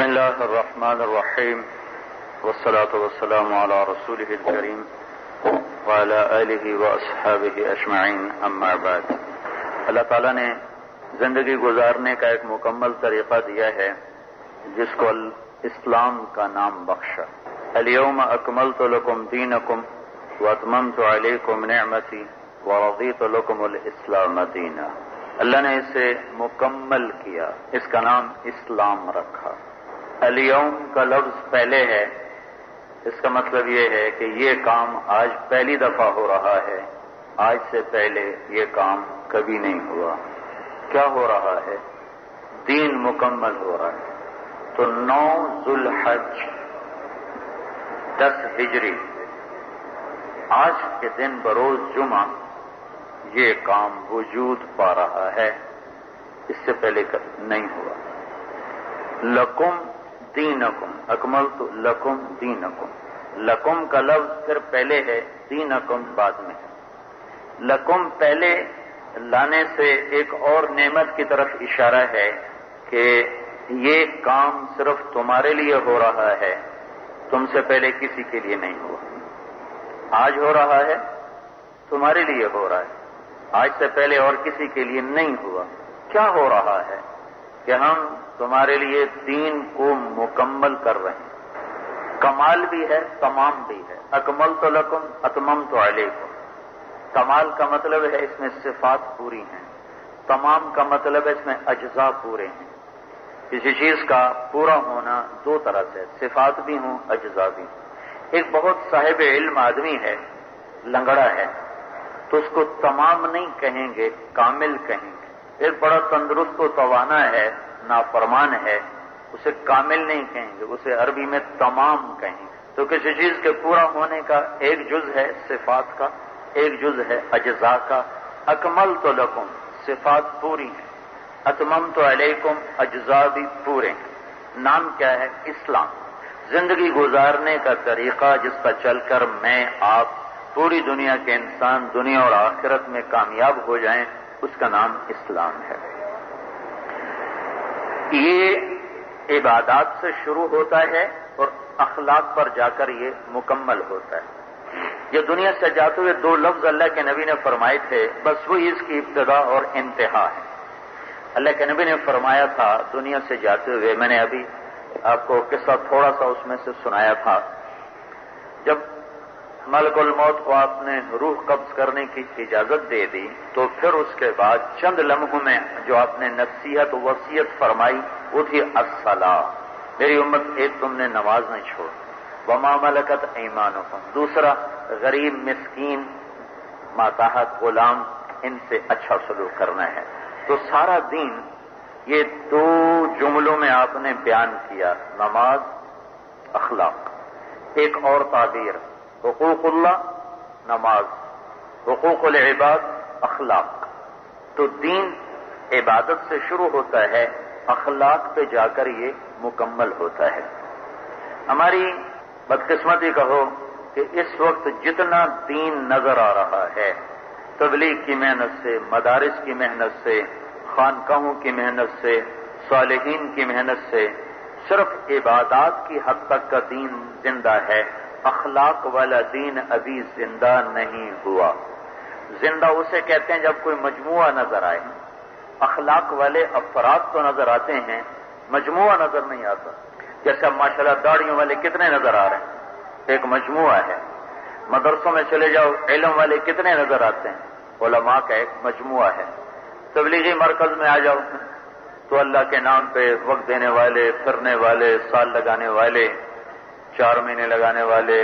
بسم الله الرحمن الرحيم والصلاة والسلام على رسوله الكريم وعلى آله وأصحابه أجمعين أما بعد. اللہ تعالیٰ نے زندگی گزارنے کا ایک مکمل طریقہ دیا ہے جس کو اسلام کا نام بخشا. اليوم اکملت لکم دینکم واتممت علیکم نعمتی ورضیت لکم الاسلام دینا. اللہ نے اسے مکمل کیا، اس کا نام اسلام رکھا. الیوم کا لفظ پہلے ہے، اس کا مطلب یہ ہے کہ یہ کام آج پہلی دفعہ ہو رہا ہے، آج سے پہلے یہ کام کبھی نہیں ہوا. کیا ہو رہا ہے؟ دین مکمل ہو رہا ہے. تو 9 ذوالحج 10 ہجری آج کے دن بروز جمعہ یہ کام وجود پا رہا ہے، اس سے پہلے نہیں ہوا. لکم دینکم اکملت لکم دینکم. لکم کا لفظ پھر پہلے ہے، دینکم بعد میں ہے. لکم پہلے لانے سے ایک اور نعمت کی طرف اشارہ ہے کہ یہ کام صرف تمہارے لیے ہو رہا ہے، تم سے پہلے کسی کے لیے نہیں ہوا. آج ہو رہا ہے، تمہارے لیے ہو رہا ہے، آج سے پہلے اور کسی کے لیے نہیں ہوا. کیا ہو رہا ہے؟ کہ ہم تمہارے لیے دین کو مکمل کر رہے ہیں. کمال بھی ہے، تمام بھی ہے. اکملت لکم اتممت علیکم. کمال کا مطلب ہے اس میں صفات پوری ہیں، تمام کا مطلب ہے اس میں اجزاء پورے ہیں. کسی چیز کا پورا ہونا 2 طرح سے، صفات بھی ہوں، اجزاء بھی ہوں. ایک بہت صاحب علم آدمی ہے، لنگڑا ہے، تو اس کو تمام نہیں کہیں گے، کامل کہیں گے. ایک بڑا تندرست و توانا ہے، نافرمان ہے، اسے کامل نہیں کہیں گے، اسے عربی میں تمام کہیں گے. تو کسی چیز کے پورا ہونے کا ایک جز ہے صفات کا، ایک جز ہے اجزاء کا. اکملت لکم صفات پوری ہیں، اتممت علیکم اجزاء بھی پورے ہیں. نام کیا ہے؟ اسلام. زندگی گزارنے کا طریقہ جس پر چل کر میں آپ پوری دنیا کے انسان دنیا اور آخرت میں کامیاب ہو جائیں، اس کا نام اسلام ہے. یہ عبادات سے شروع ہوتا ہے اور اخلاق پر جا کر یہ مکمل ہوتا ہے. یہ دنیا سے جاتے ہوئے 2 لفظ اللہ کے نبی نے فرمائے تھے، بس وہی اس کی ابتدا اور انتہا ہے. اللہ کے نبی نے فرمایا تھا دنیا سے جاتے ہوئے، میں نے ابھی آپ کو قصہ تھوڑا سا اس میں سے سنایا تھا، جب ملک الموت کو آپ نے روح قبض کرنے کی اجازت دے دی تو پھر اس کے بعد چند لمحوں میں جو آپ نے نصیحت وصیت فرمائی وہ تھی الصلاۃ. میری امت ایک تم نے نماز نہیں چھوڑ، وما ملکت ایمانکم. دوسرا غریب مسکین ماتحت غلام، ان سے اچھا سلوک کرنا ہے. تو سارا دین یہ 2 جملوں میں آپ نے بیان کیا، نماز، اخلاق. ایک اور تعبیر، حقوق اللہ نماز، حقوق العباد اخلاق. تو دین عبادت سے شروع ہوتا ہے، اخلاق پہ جا کر یہ مکمل ہوتا ہے. ہماری بدقسمتی کہو کہ اس وقت جتنا دین نظر آ رہا ہے، تبلیغ کی محنت سے، مدارس کی محنت سے، خانقاہوں کی محنت سے، صالحین کی محنت سے، صرف عبادات کی حد تک کا دین زندہ ہے. اخلاق والا دین ابھی زندہ نہیں ہوا. زندہ اسے کہتے ہیں جب کوئی مجموعہ نظر آئے. اخلاق والے افراد تو نظر آتے ہیں، مجموعہ نظر نہیں آتا. جیسے اب ماشاءاللہ داڑھیوں والے کتنے نظر آ رہے ہیں، ایک مجموعہ ہے. مدرسوں میں چلے جاؤ، علم والے کتنے نظر آتے ہیں، علماء کا ایک مجموعہ ہے. تبلیغی مرکز میں آ جاؤ تو اللہ کے نام پہ وقت دینے والے، پھرنے والے، سال لگانے والے، 4 مہینے لگانے والے،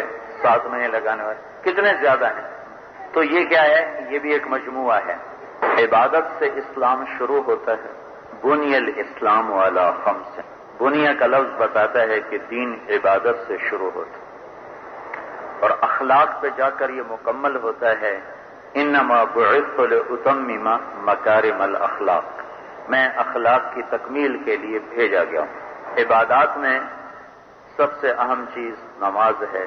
7 مہینے لگانے والے کتنے زیادہ ہیں. تو یہ کیا ہے؟ یہ بھی ایک مجموعہ ہے. عبادت سے اسلام شروع ہوتا ہے. بنی الاسلام علی 5. بنیا کا لفظ بتاتا ہے کہ دین عبادت سے شروع ہوتا ہے اور اخلاق پہ جا کر یہ مکمل ہوتا ہے. انما بعثت لاتمم مکارم الاخلاق. میں اخلاق کی تکمیل کے لیے بھیجا گیا ہوں. عبادات میں سب سے اہم چیز نماز ہے،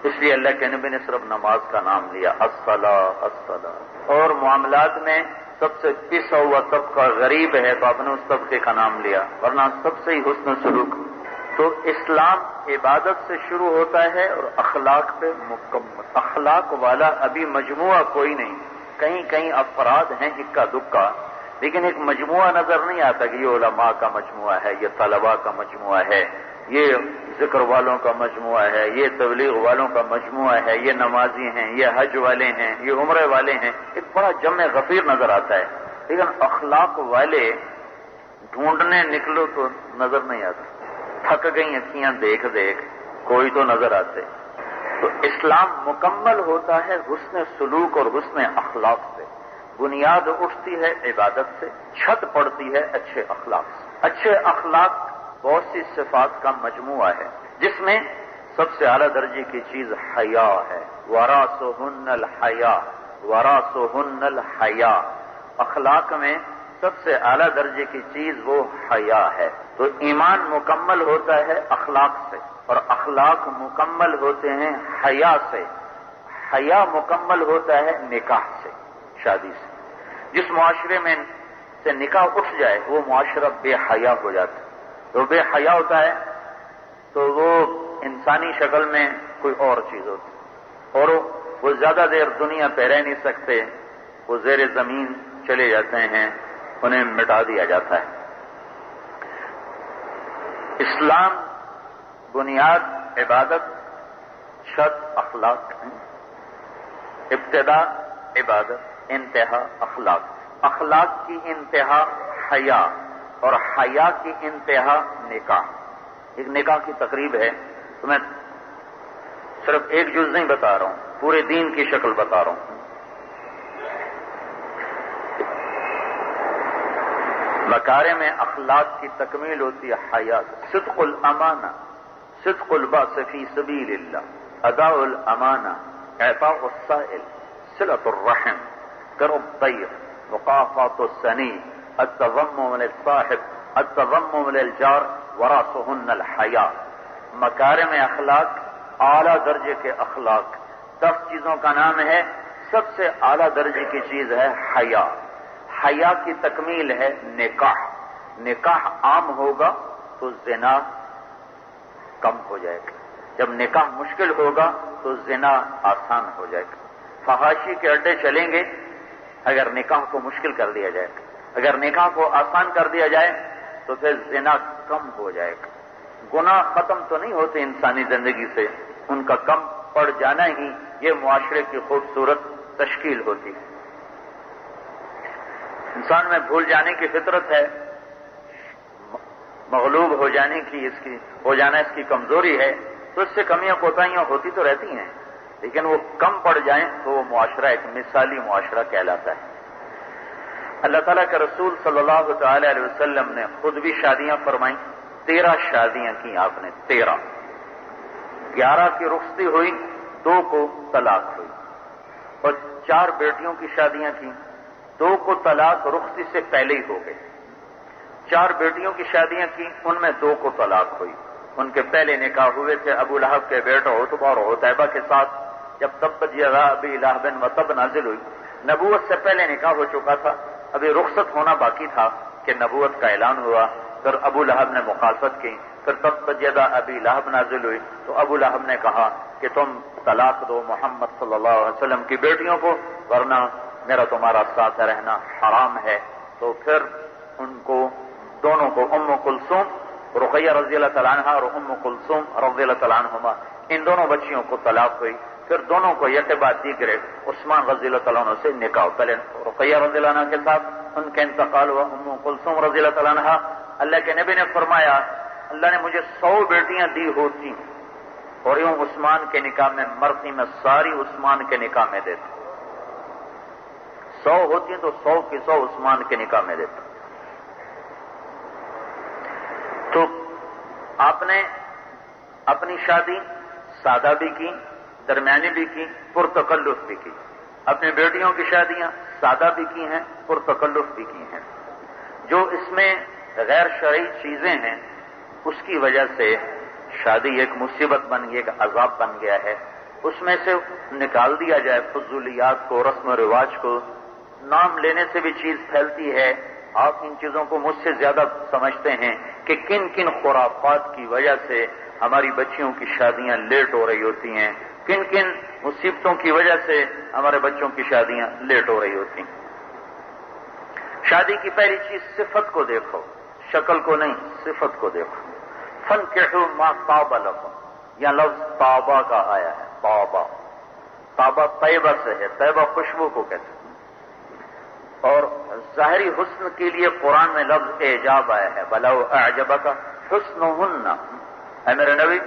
اس لیے اللہ کے نبی نے صرف نماز کا نام لیا، الصلاۃ الصلاۃ. اور معاملات میں سب سے پسا ہوا طبقہ غریب ہے تو آپ نے اس طبقے کا نام لیا، ورنہ سب سے ہی حسن سلوک تو اسلام عبادت سے شروع ہوتا ہے اور اخلاق پہ مکمل. اخلاق والا ابھی مجموعہ کوئی نہیں. کہیں کہیں افراد ہیں اکا دکا، لیکن ایک مجموعہ نظر نہیں آتا کہ یہ علماء کا مجموعہ ہے، یہ طلباء کا مجموعہ ہے، یہ ذکر والوں کا مجموعہ ہے، یہ تبلیغ والوں کا مجموعہ ہے، یہ نمازی ہیں، یہ حج والے ہیں، یہ عمرے والے ہیں. ایک بڑا جمع غفیر نظر آتا ہے، لیکن اخلاق والے ڈھونڈنے نکلو تو نظر نہیں آتا. تھک گئی اکھیاں دیکھ دیکھ، کوئی تو نظر آتے. تو اسلام مکمل ہوتا ہے حسن سلوک اور حسن اخلاق سے. بنیاد اٹھتی ہے عبادت سے، چھت پڑتی ہے اچھے اخلاق سے. اچھے اخلاق بہت سی صفات کا مجموعہ ہے، جس میں سب سے اعلیٰ درجے کی چیز حیا ہے. وراسہن الحیا، وراسہن الحیا. اخلاق میں سب سے اعلیٰ درجے کی چیز وہ حیا ہے. تو ایمان مکمل ہوتا ہے اخلاق سے، اور اخلاق مکمل ہوتے ہیں حیا سے. حیا مکمل ہوتا ہے نکاح سے، شادی سے. جس معاشرے میں سے نکاح اٹھ جائے وہ معاشرہ بے حیا ہو جاتا ہے. تو بے حیا ہوتا ہے تو وہ انسانی شکل میں کوئی اور چیز ہوتی ہے، اور وہ زیادہ دیر دنیا پہ رہ نہیں سکتے، وہ زیر زمین چلے جاتے ہیں، انہیں مٹا دیا جاتا ہے. اسلام بنیاد عبادت، چھت اخلاق. ابتدا عبادت، انتہا اخلاق. اخلاق کی انتہا حیا، اور حیا کی انتہا نکاح. ایک نکاح کی تقریب ہے، تو میں صرف ایک جز نہیں بتا رہا ہوں، پورے دین کی شکل بتا رہا ہوں. مکارم اخلاق کی تکمیل ہوتی ہے حیا. صدق الامانہ، صدق الباس فی سبیل اللہ، اداء الامانہ، اعطاء السائل، صلۃ الرحم، کرم الضیف، مقافات السنی، التضمن للصاحب، التضمن للجار، وراسہن الحیا. مکارم اخلاق، اعلیٰ درجے کے اخلاق. 10 چیزوں کا نام ہے، سب سے اعلیٰ درجے کی چیز ہے حیا. حیا کی تکمیل ہے نکاح. نکاح عام ہوگا تو زنا کم ہو جائے گا. جب نکاح مشکل ہوگا تو زنا آسان ہو جائے گا. فحاشی کے اڈے چلیں گے اگر نکاح کو مشکل کر دیا جائے گا. اگر نکاح کو آسان کر دیا جائے تو پھر زنا کم ہو جائے گا. گناہ ختم تو نہیں ہوتے انسانی زندگی سے، ان کا کم پڑ جانا ہی یہ معاشرے کی خوبصورت تشکیل ہوتی ہے. انسان میں بھول جانے کی فطرت ہے، مغلوب ہو جانے کی ہو جانا اس کی کمزوری ہے. تو اس سے کمیاں کوتاہیاں ہوتی تو رہتی ہیں، لیکن وہ کم پڑ جائیں تو وہ معاشرہ ایک مثالی معاشرہ کہلاتا ہے. اللہ تعالیٰ کے رسول صلی اللہ تعالی علیہ وسلم نے خود بھی شادیاں فرمائیں. 13 شادیاں کی آپ نے. 13، 11 کی رخصتی ہوئی، 2 کو طلاق ہوئی. اور 4 بیٹیوں کی شادیاں کی، 2 کو طلاق رخصتی سے پہلے ہی ہو گئے. 4 بیٹیوں کی شادیاں کی، ان میں 2 کو طلاق ہوئی. ان کے پہلے نکاح ہوئے تھے ابو لہب کے بیٹا عتبہ اور عتیبہ کے ساتھ. جب تبت یدا ابی لہب وتب نازل ہوئی، نبوت سے پہلے نکاح ہو چکا تھا، ابھی رخصت ہونا باقی تھا کہ نبوت کا اعلان ہوا. پھر ابو لہب نے مخالفت کی. پھر تبت یدا ابی لہب نازل ہوئی تو ابو لہب نے کہا کہ تم طلاق دو محمد صلی اللہ علیہ وسلم کی بیٹیوں کو، ورنہ میرا تمہارا ساتھ رہنا حرام ہے. تو پھر ان کو دونوں کو، ام کلثوم رقیہ رضی اللہ تعالیٰ عنہ اور ام کلثوم رضی اللہ تعالیٰ عنہما، ان دونوں بچیوں کو طلاق ہوئی. پھر دونوں کو یک بعد دیگرے عثمان رضی اللہ تعالیٰ عنہ سے نکاح. پہلے رقیہ رضی اللہ عنہ کے ساتھ ان کا انتقال ہوا. ام کلثوم رضی اللہ تعالیٰ عنہ، اللہ کے نبی نے فرمایا اللہ نے مجھے 100 بیٹیاں دی ہوتی اور یوں عثمان کے نکاح میں مرتی، میں ساری عثمان کے نکاح میں دیتا. 100 ہوتی تو 100 کی 100 عثمان کے نکاح میں دیتا. تو آپ نے اپنی شادی سادہ بھی کی، درمیانی بھی کی، پرتکلف بھی کی. اپنی بیٹیوں کی شادیاں سادہ بھی کی ہیں، پرتکلف بھی کی ہیں. جو اس میں غیر شرعی چیزیں ہیں اس کی وجہ سے شادی ایک مصیبت بن گئی، ایک عذاب بن گیا ہے. اس میں سے نکال دیا جائے فضولیات کو، رسم و رواج کو. نام لینے سے بھی چیز پھیلتی ہے. آپ ان چیزوں کو مجھ سے زیادہ سمجھتے ہیں. کہ کن کن خرافات کی وجہ سے ہماری بچیوں کی شادیاں لیٹ ہو رہی ہوتی ہیں، کن کن مصیبتوں کی وجہ سے ہمارے بچوں کی شادیاں لیٹ ہو رہی ہوتی ہیں۔ شادی کی پہلی چیز صفت کو دیکھو، شکل کو نہیں، صفت کو دیکھو۔ فَانْكِحُوا مَا طَابَ لَكُمْ، یہاں لفظ طابہ کا آیا ہے، طابہ، طابہ طیبہ سے ہے، طیبہ خوشبو کو کہتے ہیں۔ اور ظاہری حسن کے لیے قرآن میں لفظ اعجاب آیا ہے، وَلَوْ أَعْجَبَكَ حُسْنُهُنَّ، اے میرے نبی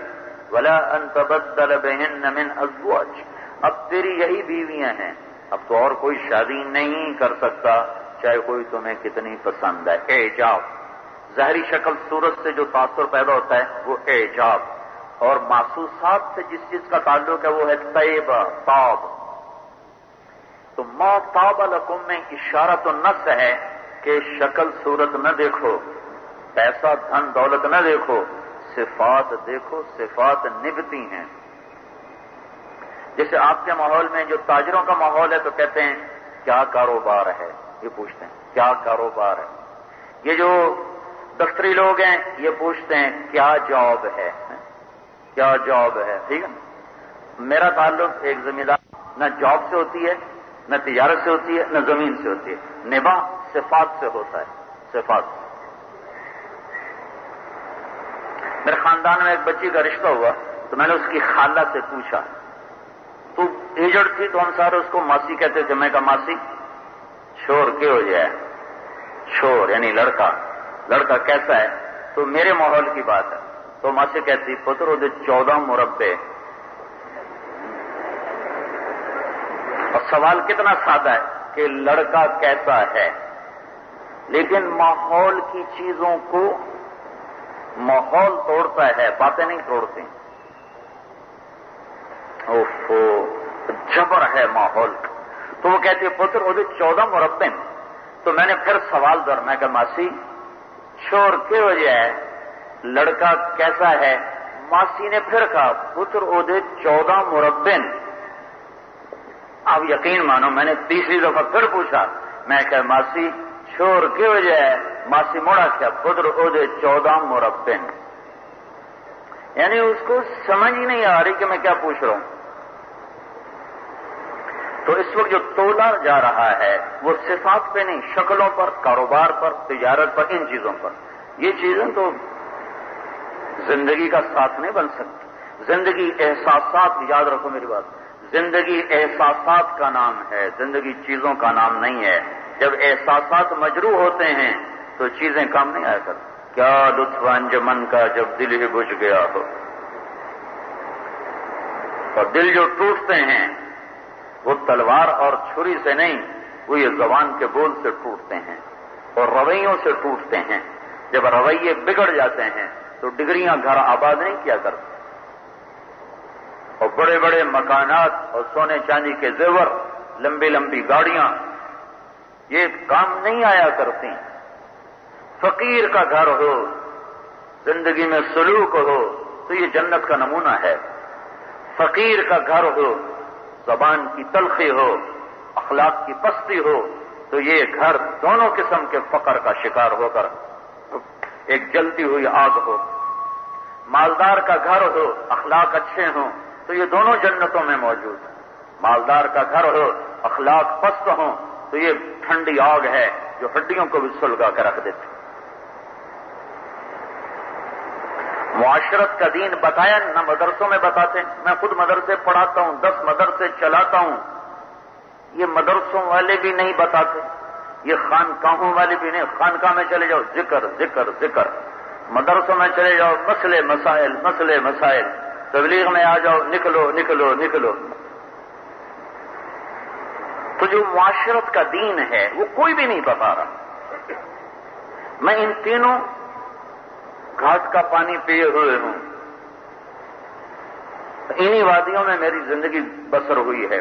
وَلَا أَن تَبَدَّلَ بِهِنَّ مِنْ أَزْوَاجٍ، اب تیری یہی بیویاں ہیں، اب تو اور کوئی شادی نہیں کر سکتا چاہے کوئی تمہیں کتنی پسند ہے۔ اعجاب، ظاہری شکل صورت سے جو تاثر پیدا ہوتا ہے وہ اعجاب، اور محسوسات سے جس چیز کا تعلق ہے وہ ہے طیبہ، طاب۔ تو ما طاب لکم میں اشارۃ النص ہے کہ شکل صورت نہ دیکھو، پیسہ دھن دولت نہ دیکھو، صفات دیکھو، صفات نبھتی ہیں۔ جیسے آپ کے ماحول میں جو تاجروں کا ماحول ہے تو کہتے ہیں کیا کاروبار ہے، یہ پوچھتے ہیں کیا کاروبار ہے۔ یہ جو دفتری لوگ ہیں یہ پوچھتے ہیں کیا جاب ہے، کیا جاب ہے، ٹھیک ہے۔ میرا تعلق ایک زمیندار نہ جاب سے ہوتی ہے، نہ تجارت سے ہوتی ہے، نہ زمین سے ہوتی ہے، نباہ صفات سے ہوتا ہے، صفات سے۔ میرے خاندان میں ایک بچی کا رشتہ ہوا تو میں نے اس کی خالہ سے پوچھا، تو ایجڑ تھی تو ہم سارے اس کو ماسی کہتے تھے، میں کہا ماسی شور کیا ہو جائے، شور یعنی لڑکا، لڑکا کیسا ہے؟ تو میرے ماحول کی بات ہے تو ماسی کہتی پتر وہ 14 مربع، اور سوال کتنا سادہ ہے کہ لڑکا کیسا ہے، لیکن ماحول کی چیزوں کو ماحول توڑتا ہے، باتیں نہیں توڑتی۔ اوفو، جبر ہے ماحول کا۔ تو وہ کہتی ہے پتر وہ 14 مربع، تو میں نے پھر سوال در میں کہ ماسی شور کی وجہ ہے، لڑکا کیسا ہے؟ ماسی نے پھر کہا پتر وہ 14 مربع۔ اب یقین مانو میں نے تیسری دفعہ پھر پوچھا، میں کہ ماسی شور کی وجہ ہے؟ ماسی مڑا کیا پتر وہ 14 مربع۔ یعنی اس کو سمجھ ہی نہیں آ رہی کہ میں کیا پوچھ رہا ہوں۔ تو اس وقت جو تولا جا رہا ہے وہ صفات پہ نہیں، شکلوں پر، کاروبار پر، تجارت پر، ان چیزوں پر۔ یہ چیزیں تو زندگی کا ساتھ نہیں بن سکتی۔ زندگی احساسات، یاد رکھو میری بات، زندگی احساسات کا نام ہے، زندگی چیزوں کا نام نہیں ہے۔ جب احساسات مجروح ہوتے ہیں تو چیزیں کام نہیں آیا کرتی۔ کیا لطف انجمن کا جب دل ہی بجھ گیا ہو، اور دل جو ٹوٹتے ہیں وہ تلوار اور چھری سے نہیں، وہ یہ زبان کے بول سے ٹوٹتے ہیں اور رویوں سے ٹوٹتے ہیں۔ جب رویے بگڑ جاتے ہیں تو ڈگریاں گھر آباد نہیں کیا کرتے، اور بڑے بڑے مکانات اور سونے چاندی کے زیور، لمبی لمبی گاڑیاں، یہ کام نہیں آیا کرتی۔ فقیر کا گھر ہو، زندگی میں سلوک ہو تو یہ جنت کا نمونہ ہے۔ فقیر کا گھر ہو، زبان کی تلخی ہو، اخلاق کی پستی ہو تو یہ گھر دونوں قسم کے فقر کا شکار ہو کر ایک جلتی ہوئی آگ ہو۔ مالدار کا گھر ہو، اخلاق اچھے ہوں تو یہ دونوں جنتوں میں موجود ہیں۔ مالدار کا گھر ہو، اخلاق پست ہوں تو یہ ٹھنڈی آگ ہے جو ہڈیوں کو بھی سلگا کے رکھ دیتی۔ معاشرت کا دین بتایا نہ مدرسوں میں بتاتے، میں خود مدرسے پڑھاتا ہوں، 10 مدرسے چلاتا ہوں، یہ مدرسوں والے بھی نہیں بتاتے، یہ خانقاہوں والے بھی نہیں۔ خانقاہ میں چلے جاؤ ذکر ذکر ذکر، مدرسوں میں چلے جاؤ مسئلے مسائل مسئلے مسائل، تبلیغ میں آ جاؤ نکلو نکلو نکلو۔ تو جو معاشرت کا دین ہے وہ کوئی بھی نہیں بتا رہا۔ میں ان تینوں گھاٹ کا پانی پیے ہوئے ہوں، انہی وادیوں میں میری زندگی بسر ہوئی ہے۔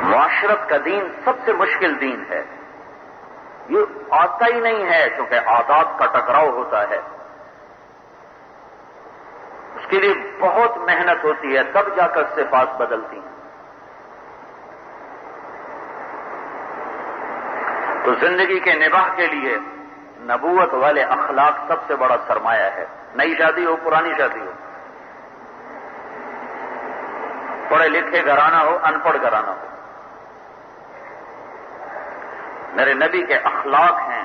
معاشرت کا دین سب سے مشکل دین ہے، یہ آتا ہی نہیں ہے کیونکہ عادات کا ٹکراؤ ہوتا ہے، اس کے لیے بہت محنت ہوتی ہے، تب جا کر صفات بدلتی ہیں۔ تو زندگی کے نباہ کے لیے نبوت والے اخلاق سب سے بڑا سرمایہ ہے. نئی شادی ہو، پرانی شادی ہو، پڑھے لکھے گھرانہ ہو، ان پڑھ گھرانہ ہو، میرے نبی کے اخلاق ہیں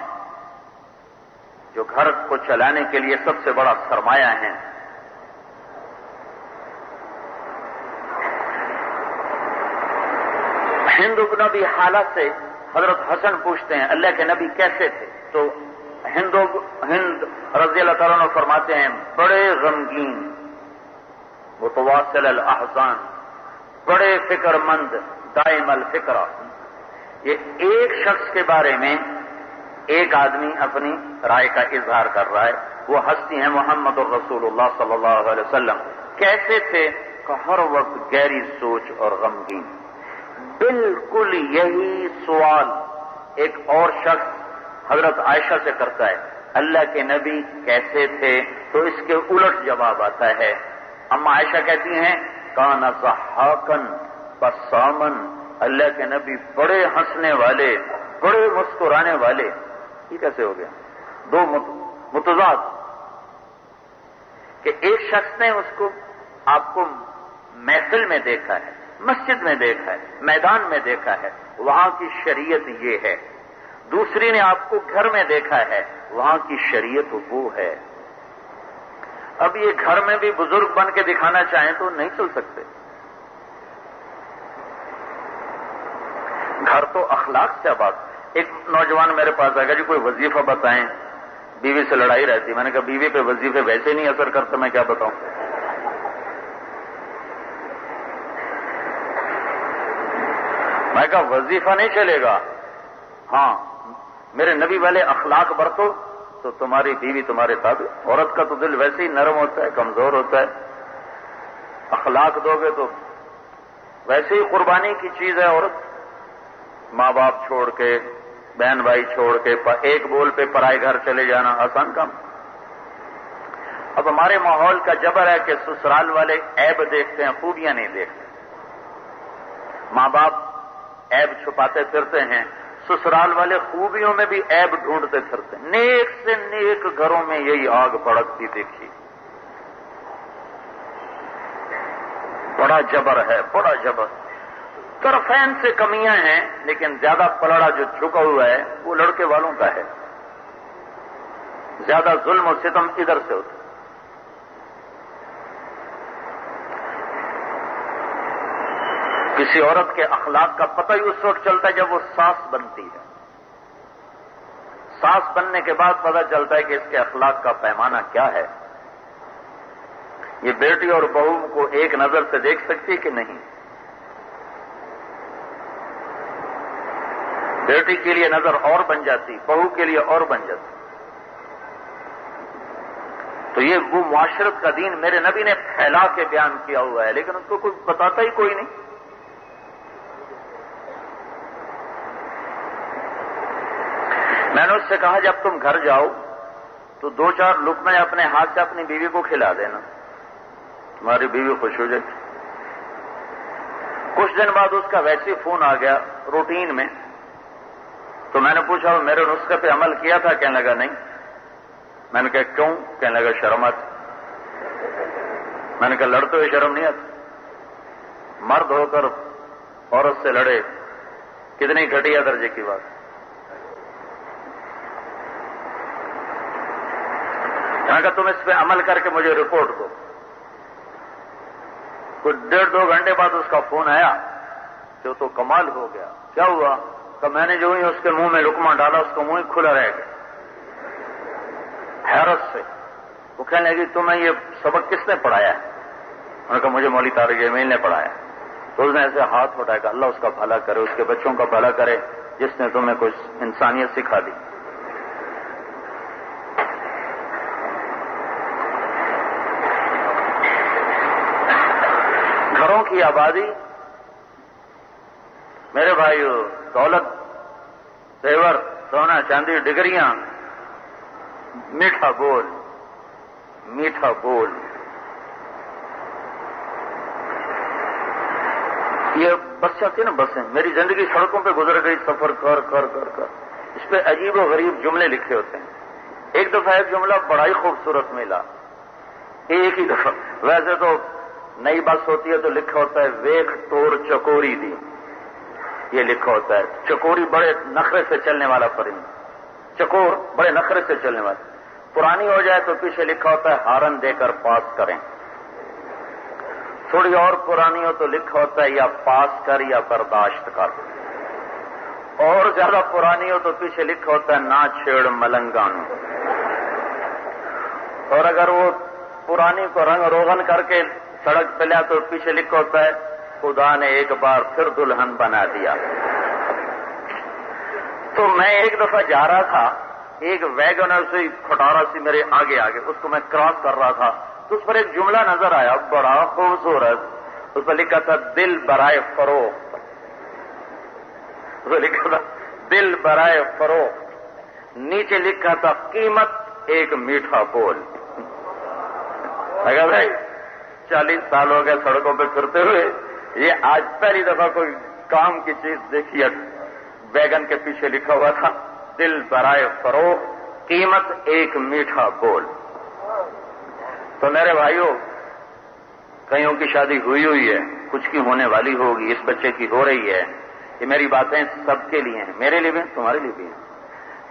جو گھر کو چلانے کے لیے سب سے بڑا سرمایہ ہیں. ہند بن ابی حالہ سے حضرت حسن پوچھتے ہیں اللہ کے نبی کیسے تھے؟ تو ہند رضی اللہ تعالیٰ عنہ فرماتے ہیں بڑے غمگین، متواصل الاحزان، بڑے فکر مند، دائم الفکرہ. یہ ایک شخص کے بارے میں ایک آدمی اپنی رائے کا اظہار کر رہا ہے، وہ ہستی ہیں محمد الرسول اللہ صلی اللہ علیہ وسلم. کیسے تھے؟ کہ ہر وقت گہری سوچ اور غمگین. بالکل یہی سوال ایک اور شخص حضرت عائشہ سے کرتا ہے اللہ کے نبی کیسے تھے؟ تو اس کے الٹ جواب آتا ہے. اما عائشہ کہتی ہیں کان ضحاکن بسامن، اللہ کے نبی بڑے ہنسنے والے، بڑے مسکرانے والے. یہ کیسے ہو گیا؟ دو متضاد کہ ایک شخص نے اس کو آپ کو محفل میں دیکھا ہے، مسجد میں دیکھا ہے، میدان میں دیکھا ہے، وہاں کی شریعت یہ ہے. دوسری نے آپ کو گھر میں دیکھا ہے، وہاں کی شریعت وہ ہے. اب یہ گھر میں بھی بزرگ بن کے دکھانا چاہیں تو نہیں چل سکتے. گھر تو اخلاق سے بات. ایک نوجوان میرے پاس آ گیا جی کوئی وظیفہ بتائیں، بیوی سے لڑائی رہتی. میں نے کہا بیوی پہ وظیفے ویسے نہیں اثر کرتے، میں کیا بتاؤں. میں کہا وظیفہ نہیں چلے گا، ہاں میرے نبی والے اخلاق برتو تو تمہاری بیوی تمہارے تابع. عورت کا تو دل ویسے ہی نرم ہوتا ہے، کمزور ہوتا ہے. اخلاق دو گے تو ویسے ہی قربانی کی چیز ہے عورت. ماں باپ چھوڑ کے، بہن بھائی چھوڑ کے ایک بول پہ پرائے گھر چلے جانا آسان کام. اب ہمارے ماحول کا جبر ہے کہ سسرال والے عیب دیکھتے ہیں، خوبیاں نہیں دیکھتے. ماں باپ عیب چھپاتے پھرتے ہیں، سسرال والے خوبیوں میں بھی عیب ڈھونڈتے پھرتے ہیں. نیک سے نیک گھروں میں یہی آگ بھڑکتی دیکھی. بڑا جبر ہے، بڑا جبر. طرفین سے کمیاں ہیں لیکن زیادہ پلڑا جو جھکا ہوا ہے وہ لڑکے والوں کا ہے. زیادہ ظلم و ستم ادھر سے ہوتا. کسی عورت کے اخلاق کا پتہ ہی اس وقت چلتا ہے جب وہ ساس بنتی ہے. ساس بننے کے بعد پتہ چلتا ہے کہ اس کے اخلاق کا پیمانہ کیا ہے. یہ بیٹی اور بہو کو ایک نظر سے دیکھ سکتی ہے کہ نہیں. بیٹی کے لیے نظر اور بن جاتی، بہو کے لیے اور بن جاتی. تو یہ وہ معاشرت کا دین میرے نبی نے پھیلا کے بیان کیا ہوا ہے، لیکن اس کو کوئی بتاتا ہی کوئی نہیں. میں نے اس سے کہا جب تم گھر جاؤ تو 2-4 لقمے اپنے ہاتھ سے اپنی بیوی کو کھلا دینا، تمہاری بیوی خوش ہو جائے. کچھ دن بعد اس کا ویسے فون آ گیا روٹین میں. تو میں نے پوچھا میرے نسخے پہ عمل کیا تھا؟ کہنے لگا نہیں. میں نے کہا کیوں؟ کہنے لگا شرم آتی. میں نے کہا لڑتے ہوئے شرم نہیں آتی؟ مرد ہو کر عورت سے لڑے، کتنی گھٹیا درجے کی بات. میں نے کہا تم اس پہ عمل کر کے مجھے رپورٹ دو. کچھ 1.5-2 گھنٹے بعد اس کا فون آیا جو تو کمال ہو گیا. کیا ہوا؟ کہ میں نے جو ہی اس کے منہ میں لقمہ ڈالا اس کا منہ ہی کھلا رہ گیا حیرت سے. وہ کہنے لگی تمہیں یہ سبق کس نے پڑھایا ہے؟ انہوں نے کہا مجھے مولوی طارق جمیل نے پڑھایا. تو اس نے ایسے ہاتھ اٹھایا کہ اللہ اس کا بھلا کرے، اس کے بچوں کا بھلا کرے جس نے تمہیں کچھ انسانیت سکھا دی. گھروں کی آبادی میرے بھائیو، دولت، زیور، سونا چاندی، ڈگریاں، میٹھا بول، میٹھا بول. یہ بس چلتی نا بسیں، میری زندگی سڑکوں پہ گزر گئی سفر کر کر کر کر. اس پہ عجیب و غریب جملے لکھے ہوتے ہیں. ایک دفعہ ایک جملہ بڑا ہی خوبصورت ملا، ایک ہی دفعہ. ویسے تو نئی بس ہوتی ہے تو لکھا ہوتا ہے ویخ ٹور چکوری دی، یہ لکھا ہوتا ہے. چکوری بڑے نخرے سے چلنے والا پرند، چکور بڑے نخرے سے چلنے والا. پرانی ہو جائے تو پیچھے لکھا ہوتا ہے ہارن دے کر پاس کریں. تھوڑی اور پرانی ہو تو لکھا ہوتا ہے یا پاس کر یا برداشت کر. اور زیادہ پرانی ہو تو پیچھے لکھا ہوتا ہے نہ چھیڑ ملنگان. اور اگر وہ پرانی کو رنگ روغن کر کے سڑک پہ لیا تو پیچھے لکھا ہوتا ہے خدا نے ایک بار پھر دلہن بنا دیا. تو میں ایک دفعہ جا رہا تھا، ایک ویگنر سے کھٹارا سی میرے آگے اس کو میں کراس کر رہا تھا تو اس پر ایک جملہ نظر آیا بڑا خوبصورت. اس پر لکھا تھا دل برائے فروخت. اس پر لکھا تھا دل برائے فروخت، نیچے لکھا تھا قیمت ایک میٹھا بول. اگر بھائی 40 سال ہو گئے سڑکوں پہ پھرتے ہوئے، یہ آج پہلی دفعہ کوئی کام کی چیز دیکھی ہے. ویگن کے پیچھے لکھا ہوا تھا دل برائے فروخت، قیمت ایک میٹھا بول. تو میرے بھائیوں، کئیوں کی شادی ہوئی ہے، کچھ کی ہونے والی ہوگی، اس بچے کی ہو رہی ہے. یہ میری باتیں سب کے لیے ہیں، میرے لیے بھی تمہارے لیے بھی ہیں.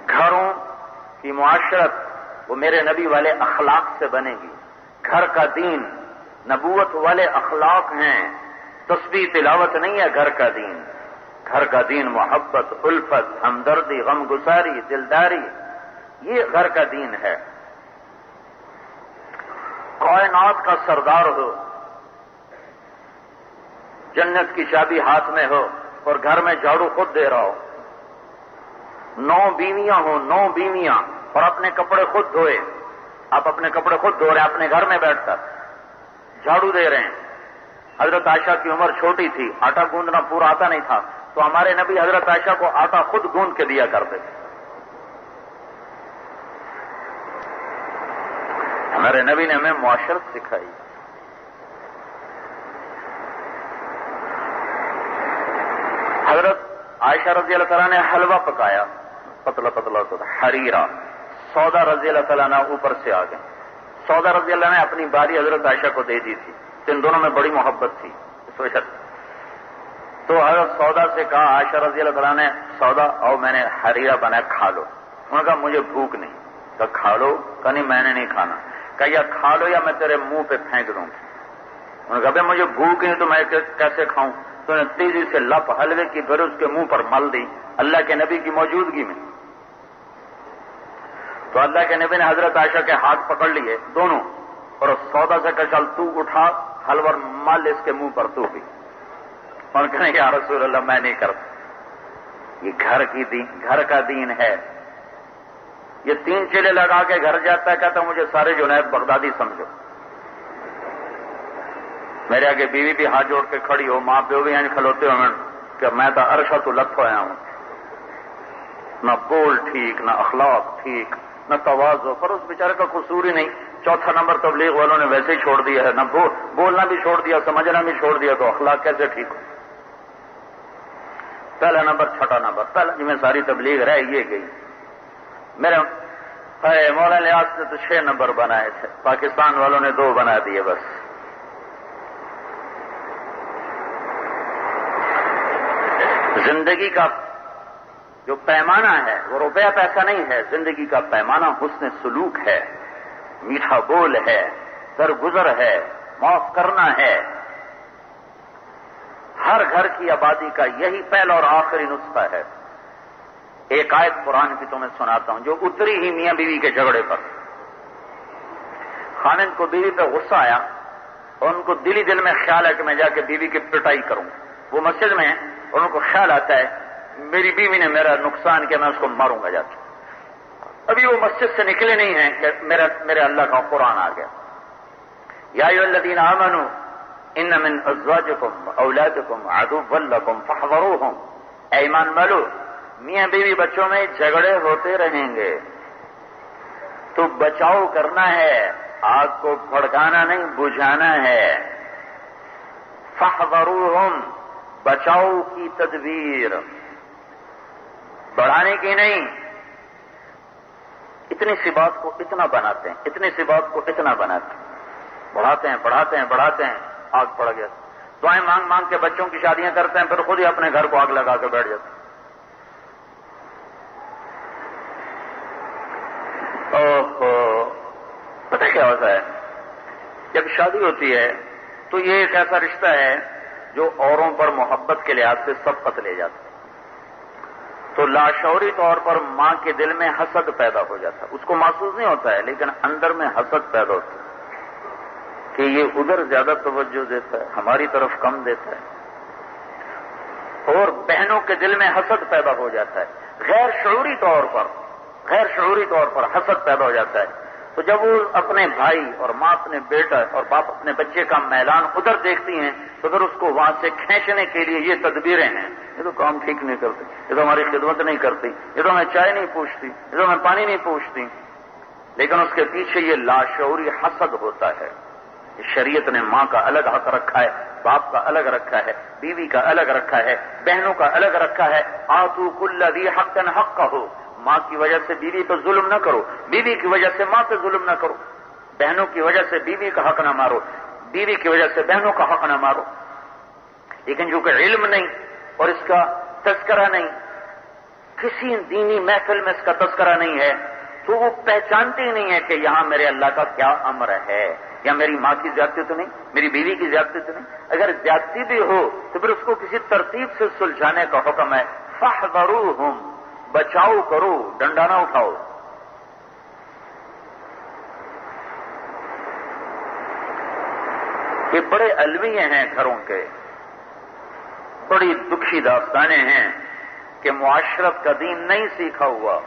گھروں کی معاشرت وہ میرے نبی والے اخلاق سے بنے گی. گھر کا دین نبوت والے اخلاق ہیں، تسبیح تلاوت نہیں ہے گھر کا دین. گھر کا دین محبت، الفت، ہمدردی، غم گساری، دلداری، یہ گھر کا دین ہے. کائنات کا سردار ہو، جنت کی چابی ہاتھ میں ہو اور گھر میں جھاڑو خود دے رہا ہو. 9 بیویاں ہوں، 9 بیویاں، اور اپنے کپڑے خود دھوئے. آپ اپنے کپڑے خود دھو رہے ہیں اپنے گھر میں بیٹھ کر، جھاڑو دے رہے ہیں. حضرت عائشہ کی عمر چھوٹی تھی، آٹا گوندنا پورا آتا نہیں تھا، تو ہمارے نبی حضرت عائشہ کو آٹا خود گوند کے دیا کرتے تھے. ہمارے نبی نے ہمیں معاشرت سکھائی. حضرت عائشہ رضی اللہ تعالیٰ نے حلوہ پکایا، پتلا پتلا ہوتا تھا، حریرہ. سودا رضی اللہ تعالیٰ نے اوپر سے آ گئے. سودا رضی اللہ نے اپنی باری حضرت عائشہ کو دے دی تھی. ان دونوں میں بڑی محبت تھی اس وجہ سے. تو حضرت سودا سے کہا، عائشہ رضی اللہ تعالیٰ نے سودا اور میں نے حریرہ بنایا، کھا لو. انہوں نے کہا مجھے بھوک نہیں. کہا کھا لو. کہا نہیں میں نے نہیں کھانا. کہا یا کھا لو یا میں تیرے منہ پہ پھینک دوں گی. انہوں نے کہا بھائی مجھے بھوک نہیں تو میں کیسے کھاؤں. تو نے تیزی سے لپ حلوے کی پھر اس کے منہ پر مل دی اللہ کے نبی کی موجودگی میں. تو اللہ کے نبی نے حضرت عائشہ کے ہاتھ پکڑ لیے دونوں اور سودا سے کہا چل تو اٹھا حلوہ مال اس کے منہ پر تو بھی. اور کہنے یا رسول اللہ میں نہیں کرتا. یہ گھر کا دین ہے. یہ 3 چیلے لگا کے گھر جاتا ہے، کہتا مجھے سارے جنید بغدادی سمجھو. میرے آگے بیوی بھی ہاتھ جوڑ کے کھڑی ہو، ماں پیو بھی یعنی کھلوتے ہو کہ میں تو عرشہ تو لت ہویا ہوں. نہ بول ٹھیک، نہ اخلاق ٹھیک، نہ تواضع. پر اس بیچارے کا قصور ہی نہیں. 4تھا نمبر تبلیغ والوں نے ویسے ہی چھوڑ دیا ہے، نہ بولنا بھی چھوڑ دیا، سمجھنا بھی چھوڑ دیا، تو اخلاق کیسے ٹھیک ہو. پہلا نمبر 6 نمبر پہلا جی میں ساری تبلیغ رہ یہ گئی. میرے مولانا لیاس نے تو 6 نمبر بنائے تھے، پاکستان والوں نے 2 بنا دیے بس. زندگی کا جو پیمانہ ہے وہ روپیہ پیسہ نہیں ہے. زندگی کا پیمانہ حسن سلوک ہے، میٹھا بول ہے، درگزر ہے، معاف کرنا ہے. ہر گھر کی آبادی کا یہی پہلا اور آخری نسخہ ہے. ایک آیت قرآن کی تو میں سناتا ہوں جو اتری ہی میاں بیوی کے جھگڑے پر. خاوند کو بیوی پہ غصہ آیا اور ان کو دلی دل میں خیال ہے کہ میں جا کے بیوی کی پٹائی کروں. وہ مسجد میں ہیں اور ان کو خیال آتا ہے میری بیوی نے میرا نقصان کیا، میں اس کو ماروں گا جا کے. ابھی وہ مسجد سے نکلے نہیں ہیں کہ میرے اللہ کا قرآن آ گیا. یا ایھا الذین آمنوا ان من ازواجکم اولادکم عدوا لکم فاحذروہم. اے ایمان والو، میاں بیوی بچوں میں جھگڑے ہوتے رہیں گے تو بچاؤ کرنا ہے، آگ کو بھڑکانا نہیں بجھانا ہے. فاحذروہم، بچاؤ کی تدبیر. بڑھانے کی نہیں. اتنی سی بات کو اتنا بناتے ہیں, اتنی سی بات کو اتنا بناتے ہیں, بڑھاتے ہیں بڑھاتے ہیں بڑھاتے ہیں, آگ پڑ گیا. دعائیں مانگ مانگ کے بچوں کی شادیاں کرتے ہیں, پھر خود ہی اپنے گھر کو آگ لگا کے بیٹھ جاتے ہیں. پتہ کیا ہوتا ہے, جب شادی ہوتی ہے تو یہ ایک ایسا رشتہ ہے جو اوروں پر محبت کے لحاظ سے سبقت لے جاتا ہے. تو لاشعوری طور پر ماں کے دل میں حسد پیدا ہو جاتا ہے. اس کو محسوس نہیں ہوتا ہے, لیکن اندر میں حسد پیدا ہوتا ہے کہ یہ ادھر زیادہ توجہ دیتا ہے, ہماری طرف کم دیتا ہے. اور بہنوں کے دل میں حسد پیدا ہو جاتا ہے, غیر شعوری طور پر حسد پیدا ہو جاتا ہے. تو جب وہ اپنے بھائی اور ماں اپنے بیٹا اور باپ اپنے بچے کا میلان ادھر دیکھتی ہیں تو پھر اس کو وہاں سے کھینچنے کے لیے یہ تدبیریں ہیں. یہ تو کام ٹھیک نہیں کرتی, یہ تو ہماری خدمت نہیں کرتی, یہ تو ہمیں چائے نہیں پوچھتی, یہ تو ہمیں پانی نہیں پوچھتی. لیکن اس کے پیچھے یہ لاشعوری حسد ہوتا ہے. شریعت نے ماں کا الگ حق رکھا ہے, باپ کا الگ رکھا ہے, بیوی کا الگ رکھا ہے, بہنوں کا الگ رکھا ہے. آتوا کل ذی حق حقہ. ماں کی وجہ سے بیوی پہ ظلم نہ کرو, بیوی کی وجہ سے ماں پہ ظلم نہ کرو, بہنوں کی وجہ سے بیوی کا حق نہ مارو, بیوی کی وجہ سے بہنوں کا حق نہ مارو. لیکن جو کہ علم نہیں اور اس کا تذکرہ نہیں, کسی دینی محفل میں اس کا تذکرہ نہیں ہے, تو وہ پہچانتے ہی نہیں ہے کہ یہاں میرے اللہ کا کیا امر ہے, یا میری ماں کی زیادتی تو نہیں, میری بیوی کی زیادتی تو نہیں. اگر زیادتی بھی ہو تو پھر اس کو کسی ترتیب سے سلجھانے کا حکم ہے. فاحذروہم, بچاؤ کرو, ڈنڈا نہ اٹھاؤ. یہ بڑے المیے ہیں گھروں کے, بڑی دکھی داستانیں ہیں کہ معاشرت کا دین نہیں سیکھا ہوا.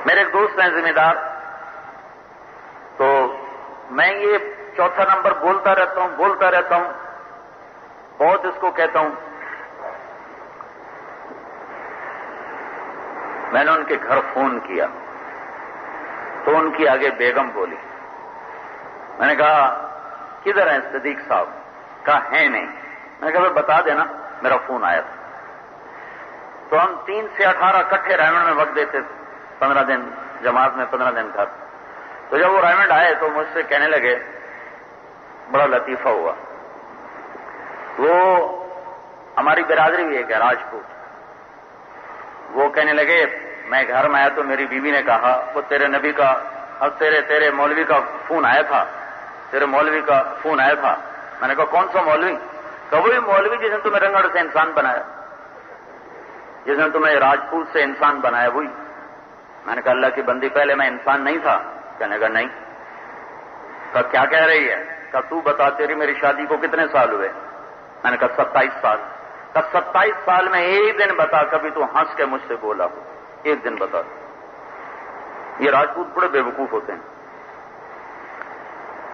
میرے ایک دوست ہیں ذمہ دار, تو میں یہ چوتھا نمبر بولتا رہتا ہوں, بہت اس کو کہتا ہوں. میں نے ان کے گھر فون کیا تو ان کی آگے بیگم بولی. میں نے کہا کدھر ہیں صدیق صاحب؟ کہا ہے نہیں. میں نے کہا بتا دینا, میرا فون آیا تھا. تو ہم 3 سے 18 اکٹھے رائمنڈ میں وقت دیتے تھے, 15 دن جماعت میں, 15 دن گھر. تو جب وہ رائمنڈ آئے تو مجھ سے کہنے لگے, بڑا لطیفہ ہوا. وہ ہماری برادری بھی ایک ہے, راجپوت. وہ کہنے لگے میں گھر میں آیا تو میری بیوی نے کہا وہ تیرے نبی کا اور تیرے مولوی کا فون آیا تھا, تیرے مولوی کا فون آیا تھا. میں نے کہا کون سا مولوی؟ کہ وہی مولوی جس نے تمہیں رنگڑ سے انسان بنایا, جس نے تمہیں راجپوت سے انسان بنایا, وہی. میں نے کہا اللہ کی بندی پہلے میں انسان نہیں تھا؟ کہنے کا نہیں. کہا کیا کہہ رہی ہے؟ کہا تو بتا تیری میری شادی کو کتنے سال ہوئے؟ میں نے کہا 27 سال. کہا 27 سال میں ایک دن بتا کبھی تو ہنس کے مجھ سے بولا ہو, ایک دن بتا. یہ راجپوت بڑے بے وقوف ہوتے ہیں,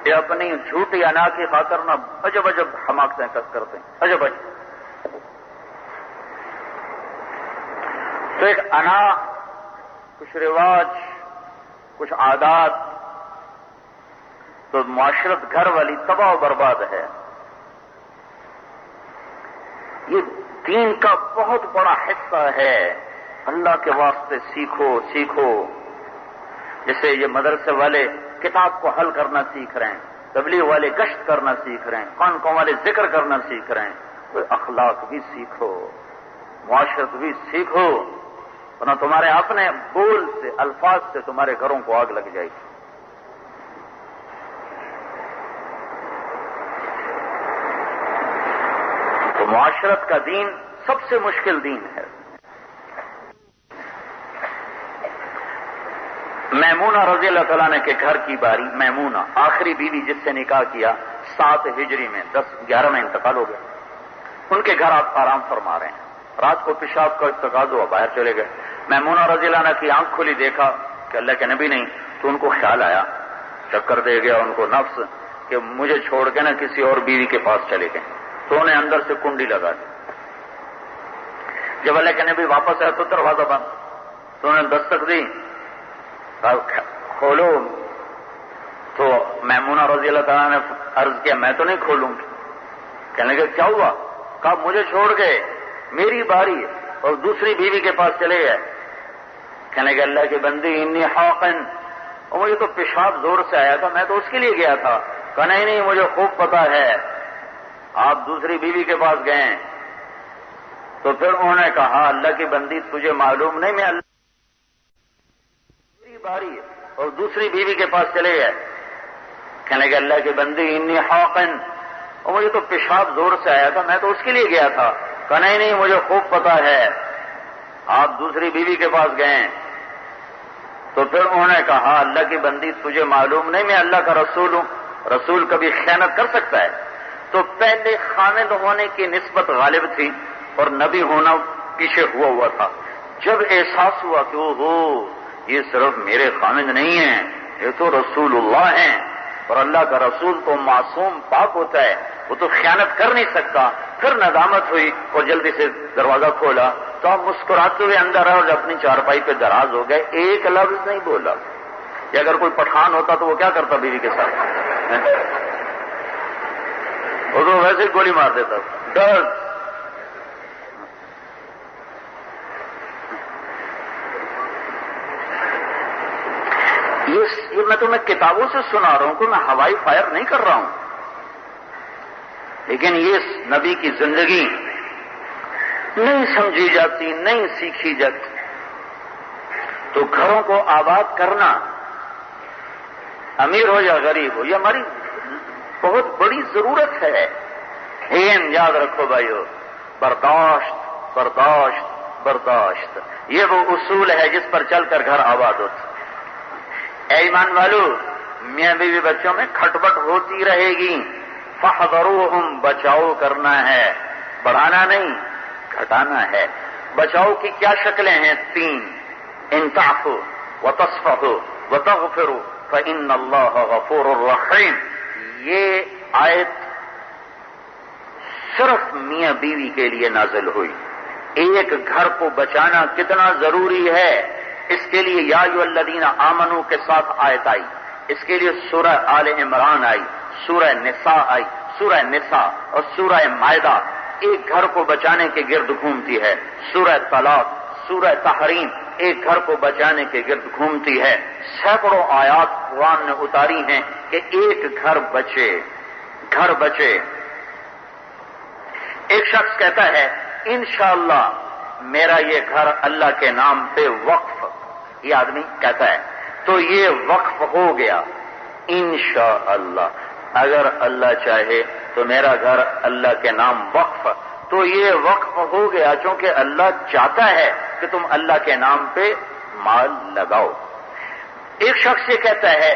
یہ اپنی جھوٹی انا کی خاطر نہ عجب عجب حماقتیں کرتے ہیں, عجب عجب. تو ایک انا, کچھ رواج, کچھ عادات, تو معاشرت گھر والی تباہ و برباد ہے. یہ دین کا بہت بڑا حصہ ہے. اللہ کے واسطے سیکھو. جیسے یہ مدرسے والے کتاب کو حل کرنا سیکھ رہے ہیں, تبلیغ والے گشت کرنا سیکھ رہے ہیں, خانقاہوں والے ذکر کرنا سیکھ رہے ہیں. کوئی اخلاق بھی سیکھو, معاشرت بھی سیکھو, ورنہ تمہارے اپنے بول سے, الفاظ سے تمہارے گھروں کو آگ لگ جائے گی. تو معاشرت کا دین سب سے مشکل دین ہے. میمونہ رضی اللہ تعالیٰ نے کے گھر کی باری, میمونہ آخری بیوی جس سے نکاح کیا 7 ہجری میں, 10-11 میں انتقال ہو گیا. ان کے گھر آپ آرام فرما رہے ہیں. رات کو پیشاب کا استقاض ہوا, باہر چلے گئے. میمونہ رضی اللہ عنہ کی آنکھ کھلی, دیکھا کہ اللہ کے نبی نہیں. تو ان کو خیال آیا, چکر دے گیا ان کو نفس کہ مجھے چھوڑ کے نہ کسی اور بیوی کے پاس چلے گئے. تو انہیں اندر سے کنڈی لگا دی. جب اللہ کے نبی واپس آیا تو دروازہ بند. تو انہوں نے دستک دی, کھولو. تو میمونہ رضی اللہ تعالیٰ نے عرض کیا میں تو نہیں کھولوں گی. کہنے لگے کیا ہوا؟ کہا مجھے چھوڑ کے میری باری ہے، اور دوسری بیوی کے پاس چلے گئے، کہنے کہ اللہ کی بندی انی حاقن، اور مجھے تو پیشاب زور سے آیا تھا، میں تو اس کے لیے گیا تھا، کہا نہیں مجھے خوب پتا ہے آپ دوسری بیوی کے پاس گئے۔ تو پھر انہوں نے کہا اللہ کی بندی تجھے معلوم نہیں، میں اللہ میری باری ہے، اور دوسری بیوی کے پاس چلے گئے، کہنے کہ اللہ کی بندی انی حاقن، اور مجھے تو پیشاب زور سے آیا تھا، میں تو اس کے لیے گیا تھا، کہا نہیں مجھے خوب پتا ہے آپ دوسری بیوی کے پاس گئے۔ تو پھر انہوں نے کہا اللہ کی بندی تجھے معلوم نہیں میں اللہ کا رسول ہوں، رسول کبھی خیانت کر سکتا ہے؟ تو پہلے خامد ہونے کی نسبت غالب تھی اور نبی ہونا پیچھے ہوا تھا۔ جب احساس ہوا کہ یہ صرف میرے خامد نہیں ہیں، یہ تو رسول اللہ ہیں، اور اللہ کا رسول تو معصوم پاک ہوتا ہے، وہ تو خیانت کر نہیں سکتا، پھر ندامت ہوئی اور جلدی سے دروازہ کھولا تو آپ مسکراتے ہوئے اندر آئے اور اپنی چارپائی پہ دراز ہو گئے، ایک لفظ نہیں بولا۔ کہ اگر کوئی پٹھان ہوتا تو وہ کیا کرتا بیوی کے ساتھ؟ وہ تو ویسے ہی گولی مار دیتا ڈر۔ یہ میں تمہیں کتابوں سے سنا رہا ہوں کہ میں ہوائی فائر نہیں کر رہا ہوں، لیکن یہ نبی کی زندگی نہیں سمجھی جاتی، نہیں سیکھی جاتی۔ تو گھروں کو آباد کرنا، امیر ہو یا غریب ہو، یہ ہماری بہت بڑی ضرورت ہے۔ لیکن یاد رکھو بھائیو، برداشت برداشت برداشت، یہ وہ اصول ہے جس پر چل کر گھر آباد ہوتا۔ اے ایمان والو، میاں بیوی بچوں میں کھٹپٹ ہوتی رہے گی، فاحذروہم، بچاؤ کرنا ہے، بڑھانا نہیں گھٹانا ہے۔ بچاؤ کی کیا شکلیں ہیں؟ 3، ان تعفوا وتصفحوا وتغفروا فإن اللہ غفور رحیم۔ یہ آیت صرف میاں بیوی کے لیے نازل ہوئی۔ ایک گھر کو بچانا کتنا ضروری ہے، اس کے لیے یا ایھا الذین آمنوا کے ساتھ آیت آئی، اس کے لیے سورہ آل عمران آئی، سورہ نساء آئی، سورہ نساء اور سورہ مائدہ ایک گھر کو بچانے کے گرد گھومتی ہے، سورہ طلاق، سورہ تحریم ایک گھر کو بچانے کے گرد گھومتی ہے۔ سینکڑوں آیات قرآن نے اتاری ہیں کہ ایک گھر بچے، گھر بچے۔ ایک شخص کہتا ہے انشاءاللہ میرا یہ گھر اللہ کے نام پہ وقف، یہ آدمی کہتا ہے تو یہ وقف ہو گیا انشاءاللہ، اگر اللہ چاہے تو میرا گھر اللہ کے نام وقف، تو یہ وقف ہو گیا چونکہ اللہ چاہتا ہے کہ تم اللہ کے نام پہ مال لگاؤ۔ ایک شخص یہ کہتا ہے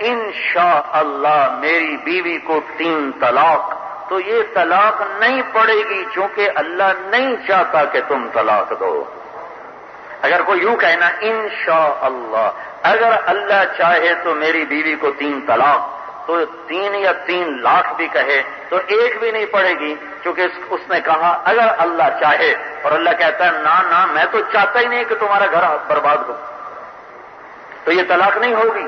انشاءاللہ میری بیوی کو 3 طلاق، تو یہ طلاق نہیں پڑے گی چونکہ اللہ نہیں چاہتا کہ تم طلاق دو۔ اگر کوئی یوں کہنا انشاءاللہ اگر اللہ چاہے تو میری بیوی کو 3 طلاق، تو 3 یا 3 لاکھ بھی کہے تو ایک بھی نہیں پڑے گی، کیونکہ اس نے کہا اگر اللہ چاہے، اور اللہ کہتا ہے نہ میں تو چاہتا ہی نہیں کہ تمہارا گھر برباد ہو، تو یہ طلاق نہیں ہوگی۔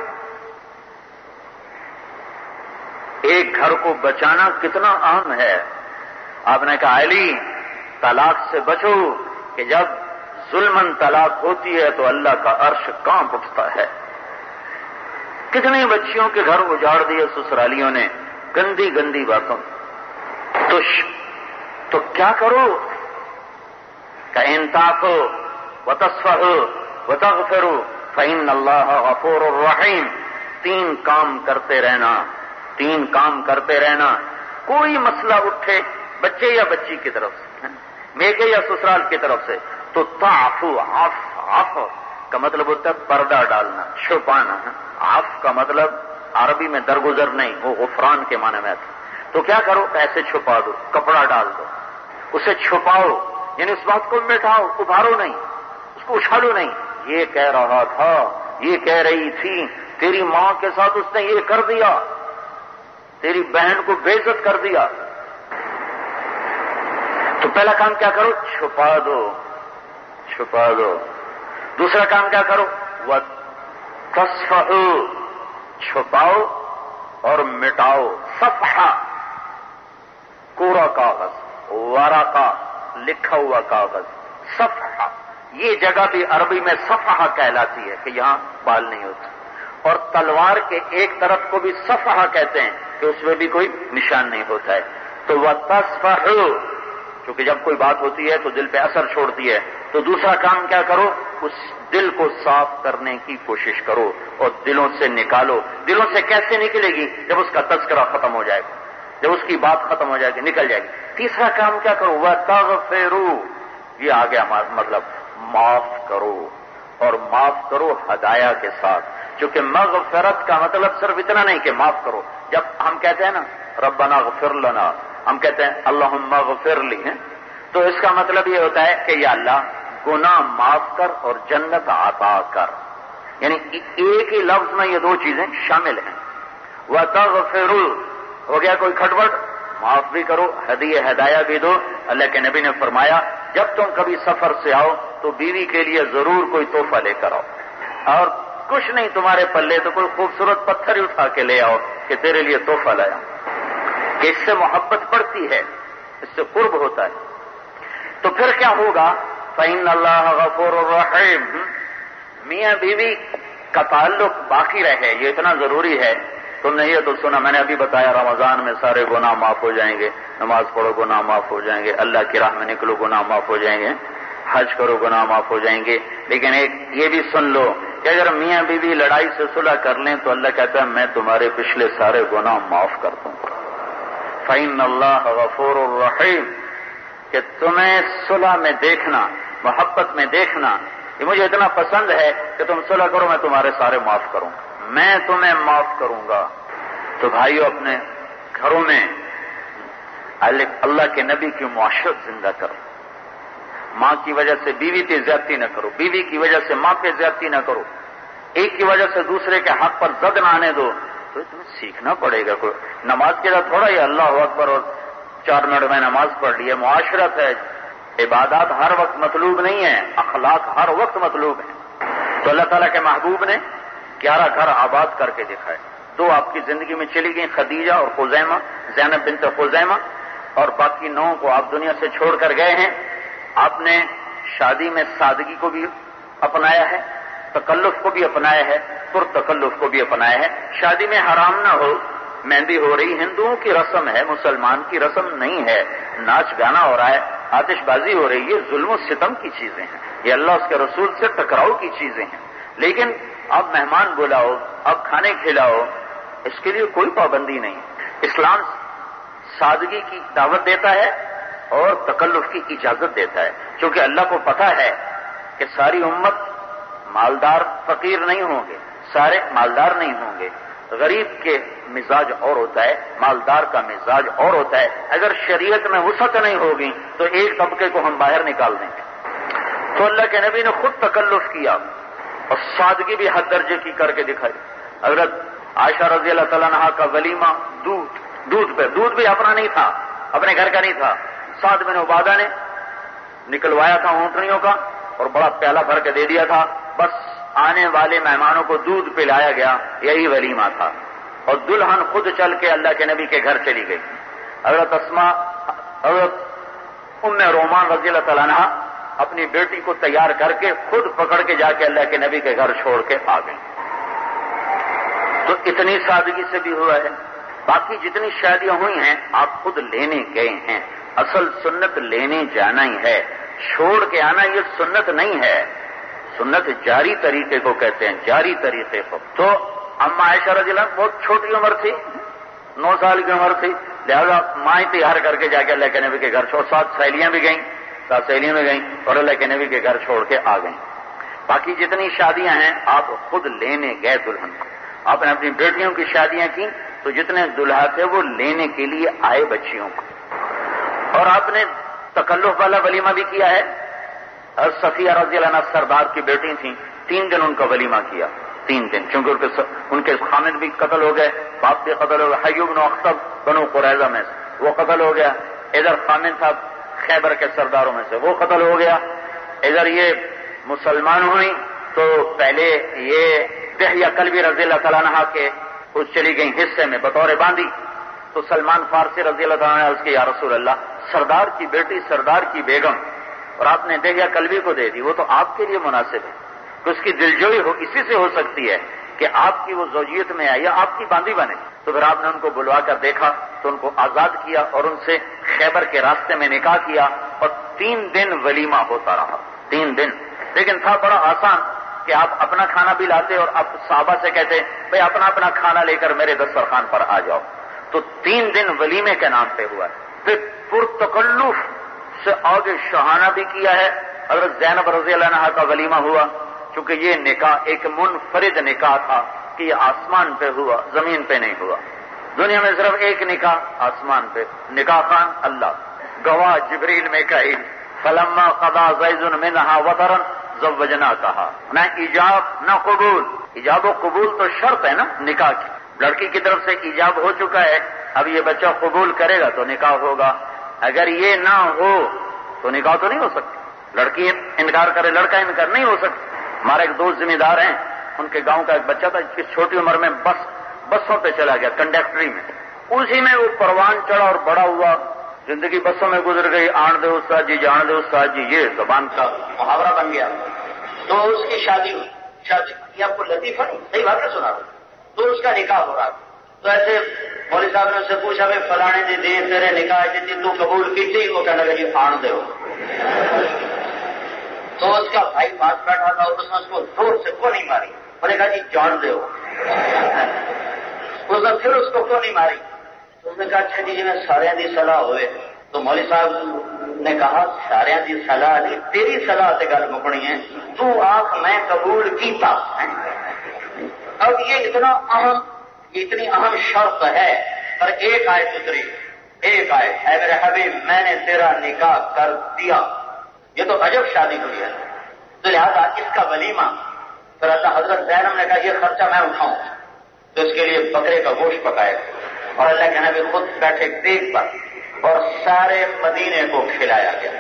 ایک گھر کو بچانا کتنا اہم ہے۔ آپ نے کہا علی طلاق سے بچو، کہ جب ظلمن طلاق ہوتی ہے تو اللہ کا عرش کانپ اٹھتا ہے۔ کتنی بچیوں کے گھر اجاڑ دیے سسرالیوں نے گندی گندی باتوں، تو کیا کرو؟ کہ ان تعفوا وتصفحوا وتغفروا فإن اللہ غفور رحیم۔ 3 کام کرتے رہنا، 3 کام کرتے رہنا۔ کوئی مسئلہ اٹھے بچے یا بچی کی طرف سے، میکے یا سسرال کی طرف سے، تو تعفو، عفو کا مطلب ہوتا ہے پردہ ڈالنا، چھپانا۔ عف کا مطلب عربی میں درگزر نہیں، وہ غفران کے معنی میں آتا۔ تو کیا کرو؟ ایسے چھپا دو، کپڑا ڈال دو، اسے چھپاؤ، یعنی اس بات کو مٹاؤ، ابھارو نہیں، اس کو اچھالو نہیں۔ یہ کہہ رہا تھا، یہ کہہ رہی تھی، تیری ماں کے ساتھ اس نے یہ کر دیا، تیری بہن کو بے عزت کر دیا۔ تو پہلا کام کیا کرو؟ چھپا دو، چھپا دو۔ دوسرا کام کیا کرو؟ وتصفحوا، چھپاؤ اور مٹاؤ۔ صفحہ کوڑا کاغذ، ورقہ لکھا ہوا کاغذ، صفحہ، یہ جگہ بھی عربی میں صفحہ کہلاتی ہے کہ یہاں بال نہیں ہوتے، اور تلوار کے ایک طرف کو بھی صفحہ کہتے ہیں کہ اس میں بھی کوئی نشان نہیں ہوتا ہے۔ تو وَتَصْفَحُ، کیونکہ جب کوئی بات ہوتی ہے تو دل پہ اثر چھوڑتی ہے، تو دوسرا کام کیا کرو، اس دل کو صاف کرنے کی کوشش کرو اور دلوں سے نکالو۔ دلوں سے کیسے نکلے گی؟ جب اس کا تذکرہ ختم ہو جائے گا، جب اس کی بات ختم ہو جائے گی، نکل جائے گی۔ تیسرا کام کیا کرو، وَتَغْفِرُوا، یہ آ گیا مطلب معاف کرو، اور معاف کرو ہدایہ کے ساتھ، چونکہ مغفرت کا مطلب صرف اتنا نہیں کہ معاف کرو۔ جب ہم کہتے ہیں نا ربنا اغفر لنا، ہم کہتے ہیں اللہم اغفر لی، تو اس کا مطلب یہ ہوتا ہے کہ یا اللہ گناہ معاف کر اور جنت عطا کر، یعنی ایک ہی لفظ میں یہ دو چیزیں شامل ہیں۔ وَتَغْفِرُوا ہو گیا کوئی کھٹپٹ، معاف بھی کرو، ہدایہ بھی دو۔ اللہ کے نبی نے فرمایا جب تم کبھی سفر سے آؤ تو بیوی کے لیے ضرور کوئی تحفہ لے کر آؤ، اور کچھ نہیں تمہارے پلے تو کوئی خوبصورت پتھر ہی اٹھا کے لے آؤ کہ تیرے لیے تحفہ لایا، کہ اس سے محبت بڑھتی ہے، اس سے قرب ہوتا ہے۔ تو پھر کیا ہوگا، فَإِنَّ اللَّهَ غَفُورٌ رَحِيمٌ، میاں بیوی کا تعلق باقی رہے، یہ اتنا ضروری ہے۔ تم نے یہ تو سنا، میں نے ابھی بتایا رمضان میں سارے گناہ معاف ہو جائیں گے، نماز پڑھو گناہ معاف ہو جائیں گے، اللہ کی راہ میں نکلو گناہ معاف ہو جائیں گے، حج کرو گناہ معاف ہو جائیں گے۔ لیکن ایک یہ بھی سن لو کہ اگر میاں بیوی لڑائی سے صلح کر لیں تو اللہ کہتا ہے میں تمہارے پچھلے سارے گناہ معاف کر دوں گا۔ فَإِنَّ اللَّهَ غَفُورٌ رَحِيمٌ، کہ تمہیں صلح میں دیکھنا، محبت میں دیکھنا، یہ مجھے اتنا پسند ہے کہ تم صلح کرو، میں تمہارے سارے معاف کروں گا، میں تمہیں معاف کروں گا۔ تو بھائیو اپنے گھروں میں اللہ کے نبی کی معاشرت زندہ کرو، ماں کی وجہ سے بیوی پہ زیادتی نہ کرو، بیوی کی وجہ سے ماں پہ زیادتی نہ کرو، ایک کی وجہ سے دوسرے کے حق پر زد نہ آنے دو۔ تو تمہیں سیکھنا پڑے گا، کوئی نماز کے ساتھ تھوڑا ہی اللہ اکبر اور 4 منٹ میں نماز پڑھ لی ہے، معاشرت ہے، عبادات ہر وقت مطلوب نہیں ہے، اخلاق ہر وقت مطلوب ہے۔ تو اللہ تعالیٰ کے محبوب نے 11 گھر آباد کر کے دکھائے، 2 آپ کی زندگی میں چلی گئیں، خدیجہ اور خزیمہ، زینب بنت خزیمہ، اور باقی 9 کو آپ دنیا سے چھوڑ کر گئے ہیں۔ آپ نے شادی میں سادگی کو بھی اپنایا ہے، تکلف کو بھی اپنایا ہے، پرتکلف کو بھی اپنایا ہے۔ شادی میں حرام نہ ہو، مہندی ہو رہی ہندوؤں کی رسم ہے، مسلمان کی رسم نہیں ہے، ناچ گانا ہو رہا ہے، آتش بازی ہو رہی ہے، یہ ظلم و ستم کی چیزیں ہیں، یہ اللہ اس کے رسول سے ٹکراؤ کی چیزیں ہیں۔ لیکن اب مہمان بلاؤ، اب کھانے کھلاؤ، اس کے لیے کوئی پابندی نہیں۔ اسلام سادگی کی دعوت دیتا ہے اور تکلف کی اجازت دیتا ہے، کیونکہ اللہ کو پتہ ہے کہ ساری امت مالدار فقیر نہیں ہوں گے، سارے مالدار نہیں ہوں گے، غریب کے مزاج اور ہوتا ہے، مالدار کا مزاج اور ہوتا ہے۔ اگر شریعت میں وسعت نہیں ہوگی تو ایک طبقے کو ہم باہر نکال دیں گے۔ تو اللہ کے نبی نے خود تکلف کیا اور سادگی بھی حد درجے کی کر کے دکھائی۔ حضرت عائشہ رضی اللہ تعالیٰ عنہا کا ولیمہ دودھ بھی اپنا نہیں تھا، اپنے گھر کا نہیں تھا، سعد بن عبادہ نے نکلوایا تھا اونٹنیوں کا اور بڑا پیالہ بھر کے دے دیا تھا، بس آنے والے مہمانوں کو دودھ پلایا گیا، یہی ولیمہ تھا۔ اور دلہن خود چل کے اللہ کے نبی کے گھر چلی گئی۔ حضرت ام رومان رضی اللہ تعالیٰ عنہا اپنی بیٹی کو تیار کر کے خود پکڑ کے جا کے اللہ کے نبی کے گھر چھوڑ کے آ گئی۔ تو اتنی سادگی سے بھی ہوا ہے۔ باقی جتنی شادیاں ہوئی ہیں آپ خود لینے گئے ہیں، اصل سنت لینے جانا ہی ہے، چھوڑ کے آنا یہ سنت نہیں ہے، سنت جاری طریقے کو کہتے ہیں، جاری طریقے کو۔ تو اما عائشہ رضی اللہ عنہ بہت چھوٹی عمر تھی، 9 سال کی عمر تھی، لہذا ماں ہی تیار کر کے جا کے اللہ کے نبی کے گھر چھوڑ، 7 سہیلیاں بھی گئیں، 7 سہیلیاں بھی گئیں اور اللہ کے نبی کے گھر چھوڑ کے آ گئیں۔ باقی جتنی شادیاں ہیں آپ خود لینے گئے دلہن کو۔ آپ نے اپنی بیٹیوں کی شادیاں کی تو جتنے دلہا تھے وہ لینے کے لیے آئے بچیوں کو، اور آپ نے تکلف والا ولیمہ بھی کیا ہے۔ اور صفیہ رضی اللہ عنہ سردار کی بیٹی تھیں، 3 دن ان کا ولیمہ کیا، 3 دن، چونکہ ان کے خامد بھی قتل ہو گئے، باپ بھی قتل ہو گئے، حی بن اخطب بنو قریظہ میں سے وہ قتل ہو گیا، ادھر خامد تھا خیبر کے سرداروں میں سے وہ قتل ہو گیا، ادھر یہ مسلمان ہوئی تو پہلے یہ دہیہ کلبی رضی اللہ تعالیٰ عنہ کے اس چلی گئی حصے میں بطور باندھی، تو سلمان فارسی رضی اللہ تعالیٰ عنہ اس کے یا رسول اللہ سردار کی بیٹی، سردار کی بیگم، اور آپ نے دہیا کلبی کو دے دی، وہ تو آپ کے لیے مناسب ہے کہ اس کی دلجوئی اسی سے ہو سکتی ہے کہ آپ کی وہ زوجیت میں آئے یا آپ کی باندھی بنے۔ تو پھر آپ نے ان کو بلوا کر دیکھا تو ان کو آزاد کیا اور ان سے خیبر کے راستے میں نکاح کیا، اور 3 دن ولیمہ ہوتا رہا، 3 دن۔ لیکن تھا بڑا آسان کہ آپ اپنا کھانا بھی لاتے اور آپ صحابہ سے کہتے بھئی اپنا اپنا کھانا لے کر میرے دسترخوان پر آ جاؤ۔ تو 3 دن ولیمے کے نام پہ ہوا۔ پھر پرتکلف سے آگے شاہانہ بھی کیا ہے، حضرت زینب رضی اللہ عنہا کا ولیمہ ہوا، چونکہ یہ نکاح ایک منفرد نکاح تھا کہ یہ آسمان پہ ہوا، زمین پہ نہیں ہوا۔ دنیا میں صرف ایک نکاح آسمان پہ، نکاح خان اللہ، گواہ جبریل میکائیل، فلما قضا زید منها وطرا زوجناکہا۔ نہ ایجاب نہ قبول، ایجاب و قبول تو شرط ہے نا نکاح کی، لڑکی کی طرف سے ایجاب ہو چکا ہے، اب یہ بچہ قبول کرے گا تو نکاح ہوگا، اگر یہ نہ ہو تو نکاح تو نہیں ہو سکتی، لڑکی انکار کرے لڑکا انکار نہیں ہو سکتا۔ ہمارے ایک دوست ذمہ دار ہیں، ان کے گاؤں کا ایک بچہ تھا جس چھوٹی عمر میں بسوں پہ چلا گیا، کنڈکٹری میں، اسی میں وہ پروان چڑھا اور بڑا ہوا، زندگی بسوں میں گزر گئی، آن دے استاد جی جان دے استاد جی، یہ زبان کا محاورہ بن گیا۔ تو اس کی شادی ہوئی، یہ آپ کو لطیفہ نہیں صحیح بات ہے سنا رہا، تو اس کا نکاح ہو رہا، تو ایسے مولوی صاحب نے اس سے پوچھا بھائی فلانے دی دی تیرے نکاح جی تو قبول کی تھی، وہ کہنے لگا جی آن دے ہو۔ تو اس کا بھائی پاس بیٹھا تھا اور اس نے اس کو زور سے کو نہیں ماری، انہوں نے کہا جی جان دے ہو۔ اس نے پھر اس کو کیوں نہیں ماری؟ اس نے کہا اچھا جی میں سارے دی صلاح ہوئے، تو مولوی صاحب نے کہا سارے دی صلاح نہیں، تیری صلاح سے گل مکنی ہے، تو آنکھ میں قبول کیتا ہے۔ اب یہ اتنی اہم شرط ہے، پر ایک آیت اتری، ایک آیت، اے میرے حبیب میں نے تیرا نکاح کر دیا، یہ تو عجب شادی ہوئی ہے، تو لہذا اس کا ولیمہ، پھر اللہ حضرت زینب نے کہا یہ خرچہ میں اٹھاؤں، تو اس کے لیے بکرے کا گوشت پکائے، اور اللہ کے نبی خود بیٹھے دیگ پر، اور سارے مدینے کو کھلایا گیا،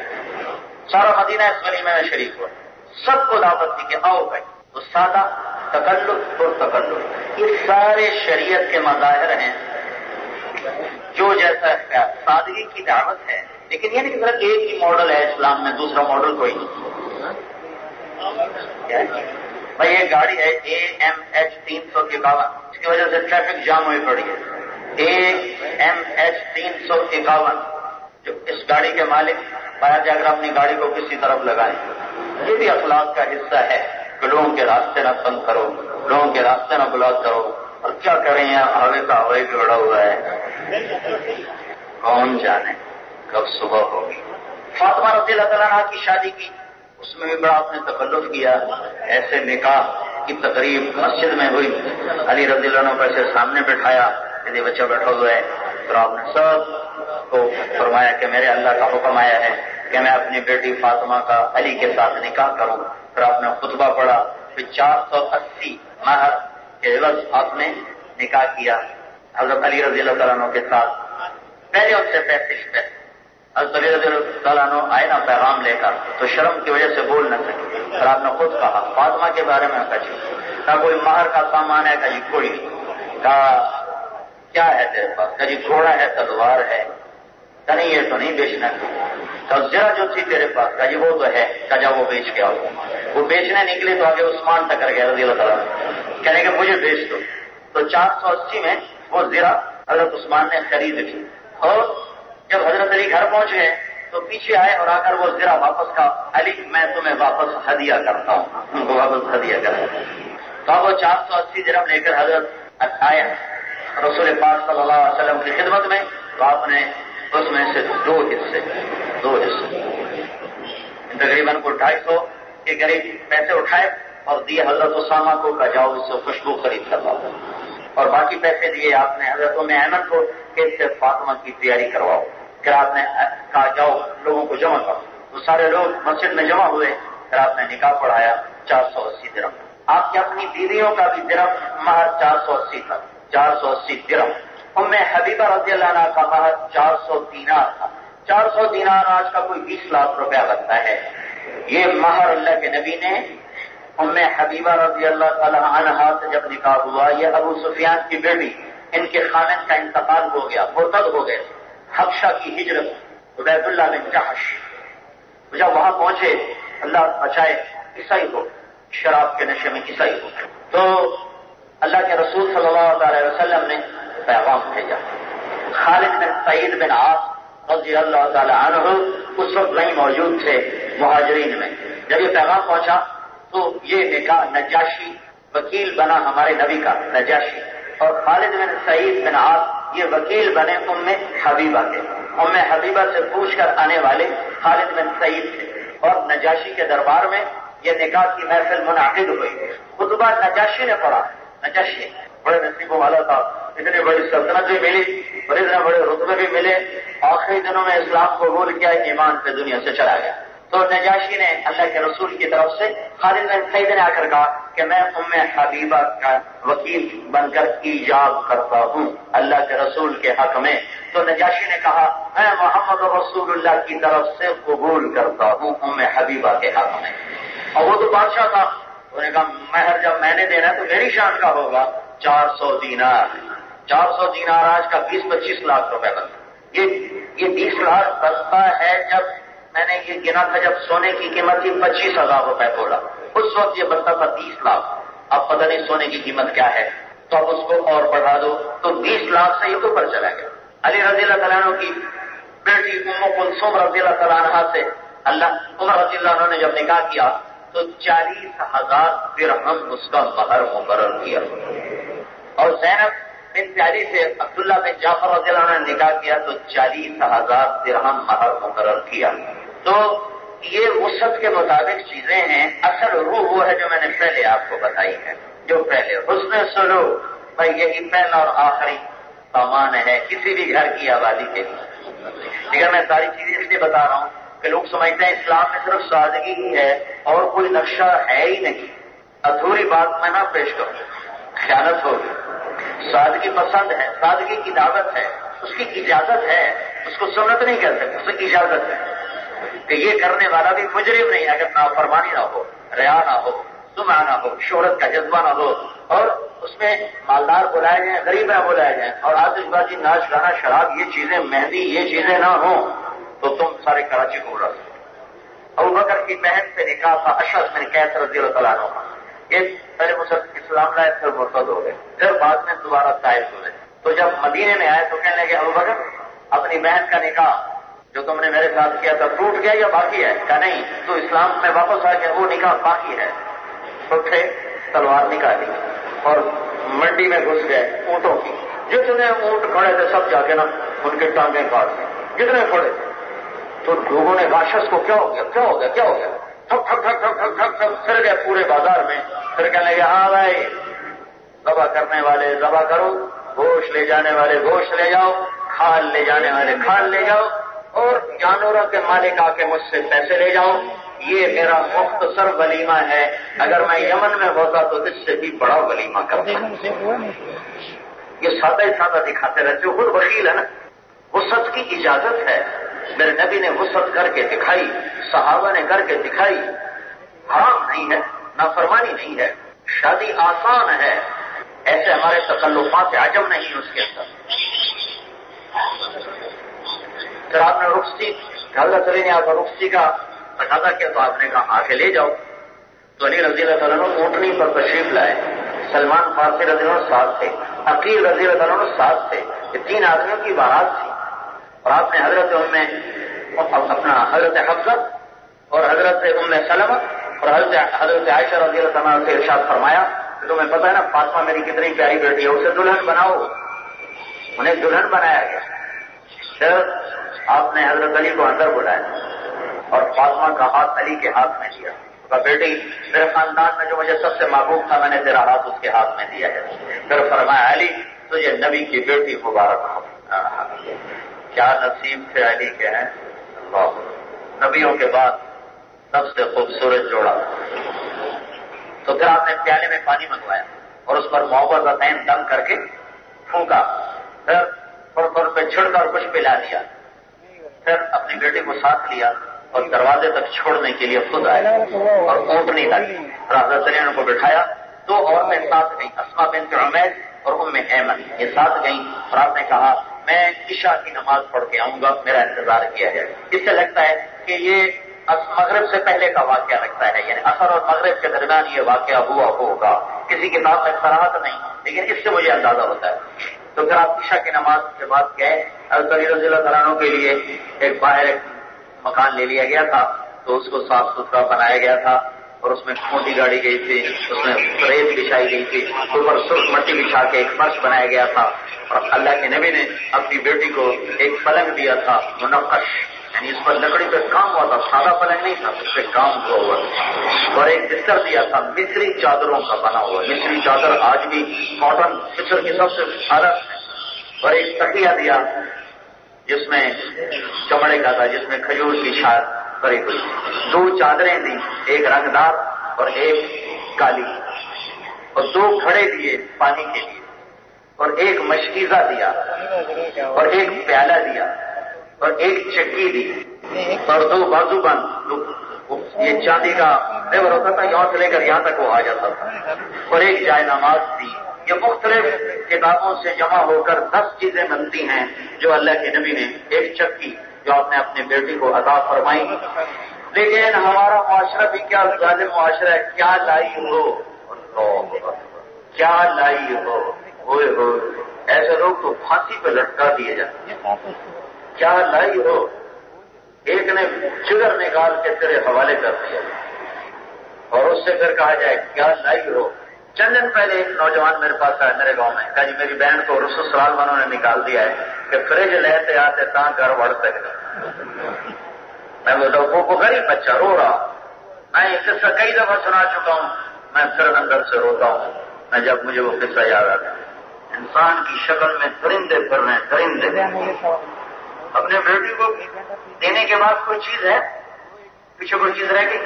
سارا مدینہ اس ولیمے میں شریک ہوا، سب کو دعوت دی کہ آؤ بھائی۔ تو سادہ تکلف اور تکلف یہ سارے شریعت کے مظاہر ہیں، جو جیسا سادگی کی دعوت ہے، لیکن یہ نہیں کہ صرف ایک ہی ماڈل ہے اسلام میں، دوسرا ماڈل کوئی نہیں۔ بھائی یہ گاڑی ہے AMH 351، اس کی وجہ سے ٹریفک جام ہوئی پڑی ہے، AMH 351، جو اس گاڑی کے مالک باہر جا کر اپنی گاڑی کو کسی طرف لگائیں، یہ بھی اخلاق کا حصہ ہے کہ لوگوں کے راستے نہ بند کرو، لوگوں کے راستے نہ بلاک کرو، اور کیا کریں ہیں ہوا کا ہوائی بھی بڑا ہوا ہے، کون جانے کب صبح ہوگی۔ فاطمہ رضی اللہ تعالیٰ عنہ کی شادی کی، اس میں بھی بڑا آپ نے تکلف کیا، ایسے نکاح کی تقریب مسجد میں ہوئی، علی رضی اللہ عنہ کو ایسے سامنے بٹھایا، یہ بچہ بیٹھا ہوا ہے، پھر آپ نے سب کو فرمایا کہ میرے اللہ کا حکم آیا ہے کہ میں اپنی بیٹی فاطمہ کا علی کے ساتھ نکاح کروں، پھر آپ نے خطبہ پڑھا، پھر 480 مہر کے عوض آپ نے نکاح کیا حضرت علی رضی اللہ تعالیٰ عنہ کے ساتھ۔ پہلے ان سے پیسے حضرت علی رضی اللہ تعالیٰ عنہ آئے نا پیغام لے کر، تو شرم کی وجہ سے بول نہ سکے، اور آپ نے خود کہا فاطمہ کے بارے میں کہا کوئی مہر کا سامان ہے، کہا کوئی نہیں، کہا کیا ہے تیرے پاس، کہا جی گھوڑا ہے تلوار ہے، کہا نہیں یہ تو نہیں بیچنا، کہا ذرا جو تھی تیرے پاس، کہا جی وہ تو ہے، کہا جا وہ بیچ کے آؤ، وہ بیچنے نکلے تو آگے عثمان ٹکر گیا رضی اللہ تعالیٰ، کہنے کہ مجھے بیچ دو، تو 480 میں وہ زرہ حضرت عثمان نے خرید لی، اور جب حضرت علی گھر پہنچ گئے تو پیچھے آئے اور آ کر وہ زرہ واپس کا، علی میں تمہیں واپس ہدیہ کرتا ہوں، ان کو واپس ہدیہ کرتا ہوں، تو اب وہ 480 درہم لے کر حضرت آیا رسول پاک صلی اللہ علیہ وسلم کی خدمت میں، تو آپ نے اس میں سے دو حصے تقریباً کو 250 کے قریب پیسے اٹھائے اور دیے حضرت اسامہ کو، کہ جاؤ اس سے خوشبو خرید کر لاؤ، اور باقی پیسے دیے آپ نے حضرت ام ایمن کو کہ اس سے فاطمہ کی تیاری کرواؤ، پھر آپ نے کہا جاؤ لوگوں کو جمع کرو، تو سارے لوگ مسجد میں جمع ہوئے، پھر آپ نے نکاح پڑھایا 480 درہم، آپ کی اپنی بیویوں کا بھی درہم مہر 480 تھا، 480 درہم، ام حبیبہ رضی اللہ عنہ کا مہر 400 دینار تھا، 400 دینار آج کا کوئی 20 لاکھ روپیہ لگتا ہے، یہ مہر اللہ کے نبی نے ام حبیبہ رضی اللہ تعالی عنہا سے جب نکاح ہوا، یہ ابو سفیان کی بیٹی، ان کے خاوند کا انتقال ہو گیا، مرتد ہو گئے، حبشہ کی ہجرت، عبید اللہ بن جحش، جب وہاں پہنچے اللہ بچائے عیسائی ہو، شراب کے نشے میں عیسائی ہو، تو اللہ کے رسول صلی اللہ علیہ وسلم نے پیغام بھیجا۔ خالد بن سعید بن عاص رضی اللہ تعالی عنہ اس وقت نہیں موجود تھے مہاجرین میں۔ جب یہ پیغام پہنچا تو یہ نکاح نجاشی وکیل بنا ہمارے نبی کا نجاشی، اور خالد بن سعید بن عاص یہ وکیل بنے ام حبیبہ کے۔ ام حبیبہ سے پوچھ کر آنے والے خالد بن سعید تھے، اور نجاشی کے دربار میں یہ نکاح کی محفل منعقد ہوئی۔ خطبہ نجاشی نے پڑھا۔ نجاشی بڑے نصیبوں والا تھا، اتنی بڑی سلطنت بھی ملی اور اتنے بڑے رتبے بھی ملے، آخری دنوں میں اسلام قبول کیا، ایمان سے دنیا سے چلا گیا۔ تو نجاشی نے اللہ کے رسول کی طرف سے خالد بن سعید نے آ کر کہا کہ میں ام حبیبہ کا وکیل بن کر ایجاب کرتا ہوں اللہ کے رسول کے حق میں۔ تو نجاشی نے کہا میں محمد رسول اللہ کی طرف سے قبول کرتا ہوں ام حبیبہ کے حق میں۔ اور وہ تو بادشاہ تھا، انہوں نے کہا مہر جب میں نے دینا تو میری شان کا ہوگا 400 دینار۔ 400 دینار آج کا 20-25 لاکھ روپے بنتا۔ یہ 20 لاکھ بنتا ہے جب میں نے یہ گنا تھا، جب سونے کی قیمت تھی 25,000 روپے بولا، اس وقت یہ بنتا تھا 30 لاکھ۔ اب پتہ نہیں سونے کی قیمت کیا ہے، تو اب اس کو اور بڑھا دو تو 20 لاکھ سے یہ اوپر چلا گیا۔ علی رضی اللہ تعالیٰ عنہ کی بیٹی ام کلثوم رضی اللہ تعالیٰ عنہ سے عمر رضی اللہ عنہ نے جب نکاح کیا تو 40,000 درہم اس کا مہر مقرر کیا، اور زینب بنت علی سے عبداللہ بن جعفر رضی اللہ عنہ نے نکاح کیا تو 40,000 درہم مہر مقرر کیا۔ تو یہ وسعت کے مطابق چیزیں ہیں۔ اصل روح وہ ہے جو میں نے پہلے آپ کو بتائی ہے، جو پہلے حسن سلوک، بھائی یہی پہلا اور آخری سامان ہے کسی بھی گھر کی آبادی کے لیے۔ لیکن میں ساری چیزیں اس لیے بتا رہا ہوں کہ لوگ سمجھتے ہیں اسلام میں صرف سادگی ہی ہے اور کوئی نقشہ ہے ہی نہیں۔ ادھوری بات میں نہ پیش کروں، خیانت ہوگی۔ سادگی پسند ہے، سادگی کی دعوت ہے، اس کی اجازت ہے، اس کو سنت نہیں کہہ سکتے، اس کی اجازت ہے کہ یہ کرنے والا بھی مجرم نہیں اگر نافرمانی نہ ہو، ریا نہ ہو، سمعہ نہ ہو، شہرت کا جذبہ نہ ہو، اور اس میں مالدار بلائے جائیں، غریب نہ بلائے جائیں، اور آتش بازی، ناچ گانا، شراب، یہ چیزیں، مہندی، یہ چیزیں نہ ہوں تو تم سارے کراچی کو اڑا سکتے۔ ابوبکر کی بہن سے نکاح تھا اشعث بن قیس رضی اللہ تعالیٰ عنہ، یہ پہلے اسلام لائے پھر مرتد ہو گئے، پھر بعد میں دوبارہ طائف ہوئے۔ تو جب مدینے میں آئے تو کہنے لگے ابوبکر اپنی بہن کا نکاح جو تم نے میرے ساتھ کیا تھا ٹوٹ گیا یا باقی ہے؟ کہا نہیں، تو اسلام میں واپس آ گیا، وہ نکاح باقی ہے۔ اٹھے، تلوار نکالی اور منڈی میں گھس گئے اونٹوں کی، جتنے اونٹ کھڑے تھے سب جا کے نا ان کے ٹانگیں کاٹ دی، جتنے کھڑے تھے۔ تو لوگوں نے اشعث کو کیا ہو گیا، کیا ہو گیا، کیا ہو گیا، ٹھک ٹھک ٹھک ٹھک ٹھک ٹھک ٹھک پھر گئے پورے بازار میں، پھر کہنے لگے ہاں بھائی ذبح کرنے والے ذبح کرو، گوشت لے جانے والے گوشت لے جاؤ، کھال لے جانے والے کھال لے جاؤ، اور جانوروں کے مالک آ کے مجھ سے پیسے لے جاؤ، یہ میرا مختصر ولیمہ ہے، اگر میں یمن میں ہوتا تو اس سے بھی بڑا ولیمہ کرتا۔ یہ سادہ ہی سادہ دکھاتے رہتے ہو، خود وکیل ہے نا۔ وسعت کی اجازت ہے، میرے نبی نے وسعت کر کے دکھائی، صحابہ نے کر کے دکھائی، حرام نہیں ہے، نافرمانی نہیں ہے، شادی آسان ہے، ایسے ہمارے تکلفات عجب نہیں اس کے اندر۔ پھر آپ نے رخصتی، حضرت علی نے آپ کو رخصتی کا تقاضا کیا تو آپ نے کہا آ کے لے جاؤ۔ تو علی رضی اللہ تعالیٰ عنہ اونٹنی پر تشریف لائے، سلمان فارسی رضی اللہ عنہ ساتھ تھے، عقیل رضی اللہ تعالیٰ عنہ ساتھ تھے، یہ 3 آدمیوں کی بارات تھی، اور آپ نے حضرت حفصہ اور حضرت ام سلمہ اور حضرت عائشہ رضی اللہ تعالیٰ عنہ سے ارشاد فرمایا کہ تمہیں پتہ ہے نا فاطمہ میری کتنی پیاری بیٹی ہے، اسے دلہن بناؤ۔ انہیں دلہن بنایا گیا۔ پھر آپ نے حضرت علی کو اندر بلایا اور فاطمہ کا ہاتھ علی کے ہاتھ میں دیا، کہا بیٹی میرے خاندان میں جو مجھے سب سے محبوب تھا میں نے تیرا ہاتھ اس کے ہاتھ میں دیا ہے۔ پھر فرمایا علی تجھے نبی کی بیٹی مبارک ہو۔ کیا نصیب تھے علی کے ہیں، اللہ نبیوں کے بعد سب سے خوبصورت جوڑا۔ تو پھر آپ نے پیالے میں پانی منگوایا اور اس پر معوذتین دم کر کے پھونکا، پھر پر پہ چھڑ کر کچھ پلا دیا، پھر اپنی بیٹی کو ساتھ لیا اور دروازے تک چھوڑنے کے لیے خود آئے اور اونٹنی لائی، حضرت علی کو بٹھایا۔ 2 عورتیں ساتھ گئیں، اسماء بنت عمیس اور ام ایمن، یہ ساتھ گئیں اور آپ نے کہا میں عشاء کی نماز پڑھ کے آؤں گا، میرا انتظار کیا جائے. اس سے لگتا ہے کہ یہ مغرب سے پہلے کا واقعہ لگتا ہے، یعنی عصر اور مغرب کے درمیان یہ واقعہ ہوا ہوگا. کسی کتاب میں صراحت نہیں، لیکن اس سے مجھے اندازہ ہوتا ہے. تو پھر آپ عشاء کی نماز کے بعد گئے. حضرت علی رضی اللہ تعالیٰ عنہ کے لیے ایک باہر ایک مکان لے لیا گیا تھا، تو اس کو صاف ستھرا بنایا گیا تھا اور اس میں کھوٹی گاڑی گئی تھی، اس میں ریت بچھائی گئی تھی، اوپر سرخ مٹی بچھا کے ایک فرش بنایا گیا تھا. اور اللہ کے نبی نے اپنی بیٹی کو ایک پلنگ دیا تھا منقش، یعنی اس پر لکڑی پہ کام ہوا تھا، سادہ پلنگ نہیں تھا، اس پہ کام ہوا ہوا تھا. اور ایک بستر دیا تھا مصری چادروں کا بنا ہوا. مصری چادر آج بھی کاٹن مصر کی سب سے اعلیٰ ہے. اور ایک تکیہ دیا جس میں چمڑے کا تھا، جس میں کھجور کی چھال بھری ہوئی. 2 چادریں دی، ایک رنگدار اور ایک کالی، اور 2 گھڑے دیے پانی کے لیے، اور ایک مشکیزہ دیا، اور ایک پیالہ دیا، اور ایک چکی دی، اور 2 بازو بند. یہ چاندی کا زیور ہوتا تھا، یہاں سے لے کر یہاں تک وہ آ جاتا تھا. اور ایک جائے نماز دی. یہ مختلف کتابوں سے جمع ہو کر 10 چیزیں بنتی ہیں جو اللہ کے نبی نے، ایک چکی جو آپ نے اپنی بیٹی کو عطا فرمائی. لیکن ہمارا معاشرہ بھی کیا ظالم معاشرہ ہے. کیا لائی ہو، کیا لائی ہو، ہوئے ہو. ایسے لوگ تو پھانسی پہ لٹکا دیے جاتے ہیں. کیا لائی ہو. ایک نے جگر نکال کے تیرے حوالے کر دیا اور اس سے پھر کہا جائے کیا لائی ہو. چند دن پہلے ایک نوجوان میرے پاس آیا میرے گاؤں میں، کہا جی میری بہن کو رسول صلی اللہ علیہ وسلم نے نکال دیا ہے کہ فریج لیتے آتے تاں گھر بڑھ سکتے. میں بولتا ہوں وہ غریب بچہ رو رہا. میں یہ قصہ کئی دفعہ سنا چکا ہوں. میں پھر اندر سے روتا ہوں میں جب مجھے وہ قصہ یاد آتا ہے. انسان کی شکل میں درندے پھر رہے ہیں، درندے. اپنے بیٹی کو دینے کے بعد کوئی چیز ہے، پیچھے کوئی چیز رہ گئی.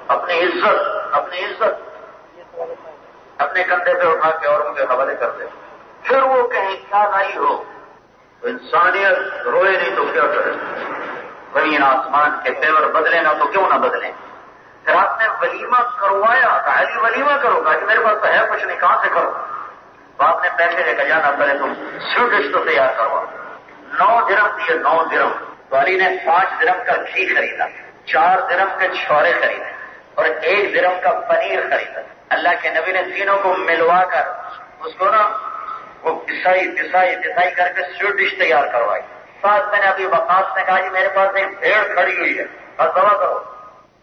اپنی عزت اپنے کندھے پہ اٹھا کے اوروں کے حوالے کر دے. پھر وہ کہیں کیا لائی ہو. تو انسانیت روئے نہیں تو کیا کرے. زمین آسمان کے تیور بدلے نہ تو کیوں نہ بدلے. پھر آپ نے ولیمہ کروایا، کہا جی ولیمہ کرو. کہا جی میرے پاس تو ہے کچھ نہیں، کہاں سے کرو. تو آپ نے پیسے لے کر جانا، پہلے تم سویٹ تو تیار کروا. 9 درہم دیے، 9 درہم. تو علی نے 5 درہم کا گھی خریدا، 4 درہم کے چھوڑے خریدے اور 1 درہم کا پنیر خریدا. اللہ کے نبی نے تینوں کو ملوا کر اس کو نا وہ پسائی کر کے سویٹ ڈش تیار کروائی. ساتھ میں نے ابھی وقاص نے کہا جی میرے پاس ایک بھیڑ کھڑی ہوئی ہے، بس دوا کرو.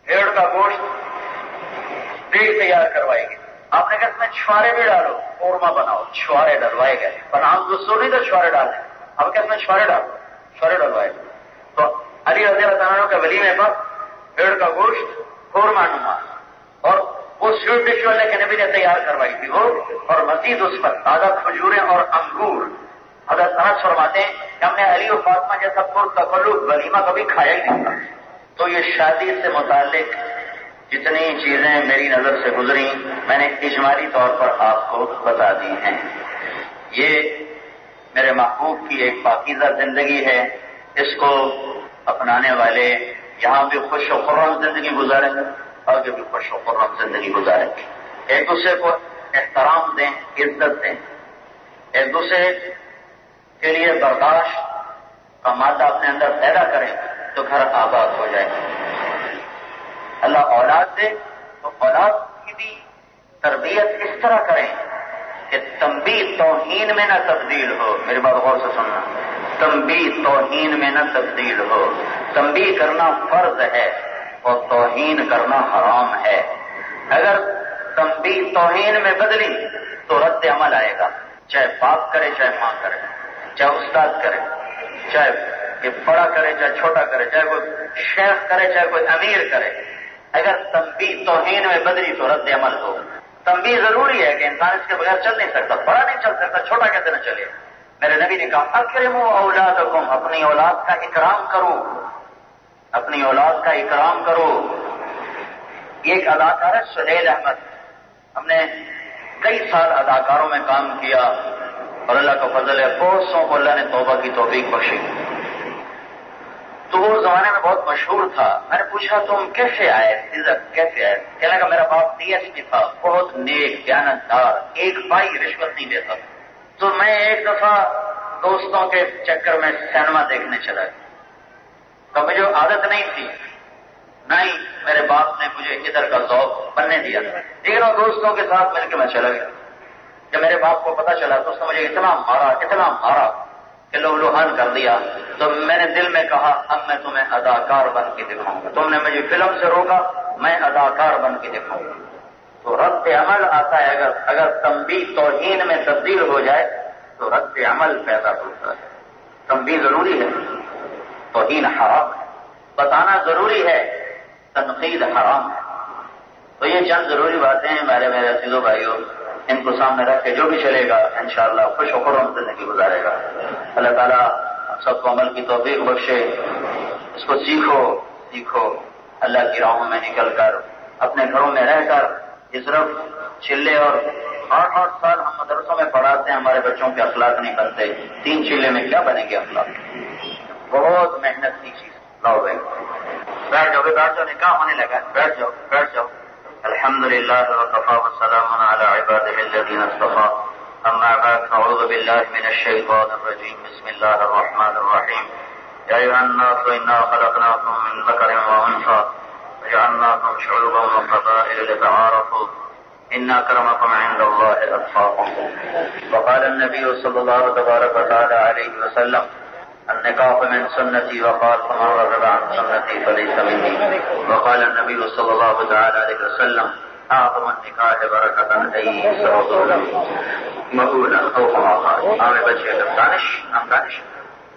بھیڑ کا گوشت دیگ تیار کروائی گئی. آپ نے کہا اس میں چھوارے بھی ڈالو، قورمہ بناؤ. چھوارے ڈلوائے گئے، پر ہم دوسروں نہیں تو چھوارے ڈالیں. اب کیا اس میں چھوارے ڈالو، چھوارے ڈلوائے گئے. تو علی رضی اللہ تعالیٰ کے ولیمے پر بھیڑ کا گوشت، قورمہ نما اور وہ سویٹ ڈش والے کے نبی نے تیار کروائی تھی وہ، اور مزید اس پر تازہ کھجوریں اور انگور. حضرت انس فرماتے ہیں کہ ہم نے علی و فاطمہ جیسا پرتکلف ولیمہ کبھی کھایا ہی نہیں تھا. تو یہ شادی سے متعلق جتنی چیزیں میری نظر سے گزری میں نے اجمالی طور پر آپ کو بتا دی ہیں. یہ میرے محبوب کی ایک پاکیزہ زندگی ہے. اس کو اپنانے والے یہاں بھی خوش و خرم زندگی گزاریں گے، آگے بھی خوش و خرم زندگی گزاریں گے. ایک دوسرے کو احترام دیں، عزت دیں. ایک دوسرے کے لیے برداشت کا مادہ اپنے اندر پیدا کریں تو گھر آباد ہو جائے. اللہ اولاد دے تو اولاد کی بھی تربیت اس طرح کریں کہ تنبیہ توہین میں نہ تبدیل ہو. میری بات غور سے سننا. تنبیہ توہین میں نہ تبدیل ہو. تنبیہ کرنا فرض ہے اور توہین کرنا حرام ہے. اگر تنبیہ توہین میں بدلی تو رد عمل آئے گا، چاہے باپ کرے چاہے ماں کرے، چاہے استاد کرے، چاہے یہ بڑا کرے چاہے چھوٹا کرے، چاہے کوئی شیخ کرے چاہے کوئی امیر کرے. اگر تنبیہ توہین میں بدلی تو رد عمل ہو. تنبیہ ضروری ہے کہ انسان اس کے بغیر چل نہیں سکتا. بڑا نہیں چل سکتا، چھوٹا کیسے نہ چلے. میرے نبی نے کہا اکرموا اولادکم، اپنی اولاد کا اکرام کرو، اپنی اولاد کا اکرام کرو. ایک اداکار ہے سہیل احمد. ہم نے کئی سال اداکاروں میں کام کیا اور اللہ کا فضل ہے بہت سو کو اللہ نے توبہ کی توفیق بخشی. تو وہ زمانے میں بہت مشہور تھا. میں نے پوچھا تم کیسے آئے، کیسے آئے؟ کہنے لگا میرا باپ DSP تھا، بہت نیک دیانتدار، ایک پائی رشوت نہیں دیتا تھا. تو میں ایک دفعہ دوستوں کے چکر میں سینما دیکھنے چلا گیا، تو مجھے عادت نہیں تھی، نہ ہی میرے باپ نے مجھے ادھر کا ذوق بننے دیا، لیکن وہ دوستوں کے ساتھ مل کے میں چلا گیا۔ جب میرے باپ کو پتا چلا تو اس نے مجھے اتنا مارا کہ لہلوہان کر دیا، تو میں نے دل میں کہا اب میں تمہیں اداکار بن کے دکھاؤں گا، تم نے مجھے فلم سے روکا، میں اداکار بن کے دکھاؤں گا۔ تو رد عمل آتا ہے، اگر تنبیہ توہین میں تبدیل ہو جائے تو رد عمل پیدا ہوتا ہے۔ تنبیہ ضروری ہے، توہین حرام ہے، بتانا ضروری ہے، تنقید حرام ہے۔ تو یہ چند ضروری باتیں ہیں میرے عزیزو بھائیوں، ان کو سامنے رکھ کے جو بھی چلے گا انشاءاللہ خوش و خرم زندگی گزارے گا۔ اللہ تعالیٰ سب کو عمل کی توفیق بخشے، اس کو سیکھو اللہ کی راہوں میں نکل کر، اپنے گھروں میں رہ کر، یہ صرف چلے اور 8 سال ہم مدرسوں میں پڑھاتے ہیں، ہمارے بچوں کے اخلاق نہیں بنتے، 3 چلے میں کیا بنیں گے اخلاق؟ بہت محنت کی چیز۔ لاؤ بھائی بیٹھ جاؤ، نکاح ہونے لگا، بیٹھ جاؤ۔ الحمدللہ وکفی وسلام علی عبادہ الذین اصطفی، اما بعد اعوذ باللہ من الشیطان الرجیم، بسم اللہ الرحمن الرحیم۔ یا ایھا الناس انا خلقناکم من ذکر وانثی وجعلناکم شعوبا وقبائل لتعارفوا ان اکرمکم عند اللہ اتقاکم۔ وقال النبی صلی اللہ تبارک وتعالی علیہ وسلم النکاح من سنتی وقال فمن رغب عن سنتی فلیس منی۔ وقال النبی صلی اللہ تعالی علیہ وسلم اعظم النکاح برکۃ ایسر مؤونا او کما قال۔ عام بچے دانش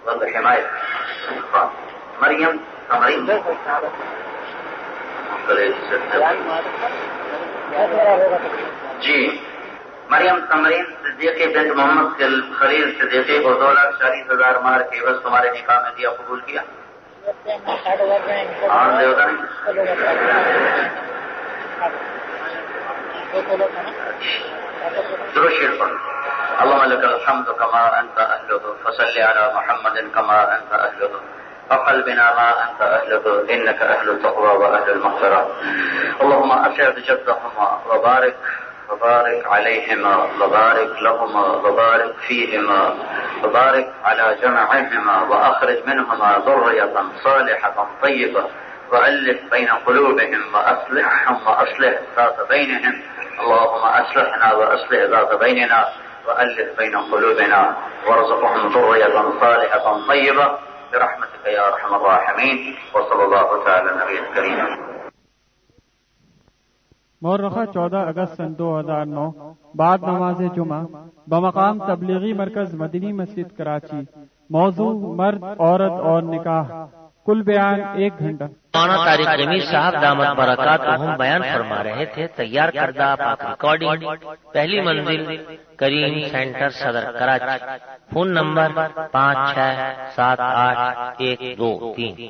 والحمایت مریم تمرین جی مریم تمرین صدیقی بنت محمد خلیل صدیقی کو 2,40,000 مار کے بس تمہارے نکاح میں دیا، قبول کیا؟ اور دے ہوتا نہیں درود شریف پڑھو۔ اللهم لك الحمد كما انت اهله فصل على محمد كما انت اهله فقل بنا ما انت اهله انك اهل التقوى واهل المغفرة. اللهم اسعد جدهما وبارك عليهما وبارك لهما وبارك فيهما وبارك على جمعهما واخرج منهما ذرية صالحة طيبة وألف بين قلوبهم وأصلحهم وأصلح ذات بينهم. اللهم أصلحنا وأصلح ذات بيننا وألف بين قلوبنا وارزقهم ذرية صالحة طيبة برحمتك يا أرحم الراحمين. وصلى الله تعالى على النبي الكريم. مورخہ 14 اگست سن 2009 بعد نماز جمعہ بمقام تبلیغی مرکز مدنی مسجد کراچی۔ موضوع مرد عورت اور نکاح، کل بیان 1 گھنٹہ۔ مولانا طارق جمیل صاحب دامت برکاتہم بیان فرما رہے تھے۔ تیار کردہ پاک ریکارڈنگ، پہلی منزل کریم سینٹر صدر کراچی۔ Phone number 56781223۔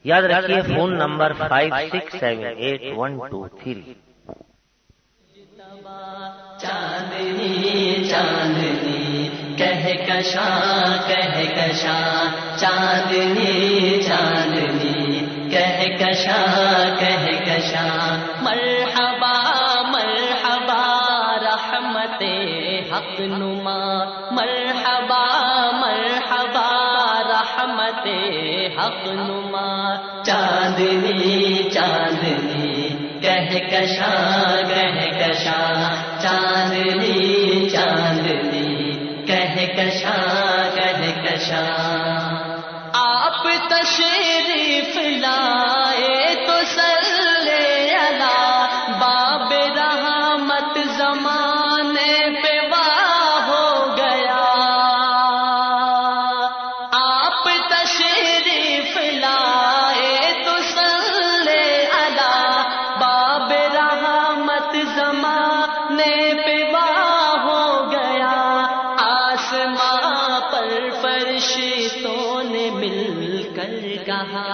یاد رکھیے فون نمبر 56781223۔ چاندنی چاندنی کہکشاں کہکشاں، چاندنی چاندنی کہکشاں کہکشاں، مرحبا مرحبا رحمت حق نما، مرحبا مرحبا رحمت حق نما، چاندنی چاندنی کہکشاں کہکشاں، چاندنی چاندنی کہکشاں کہکشاں۔ آپ تشریف لائے تو صلی علی باب رحمت، زمانے پہ واہ ہو گیا۔ آپ تشریف لائے تو صلی علی باب رحمت، زمانے پہ واہ ہو گیا۔ آسماں پر فرشتوں نے مل کر کہا،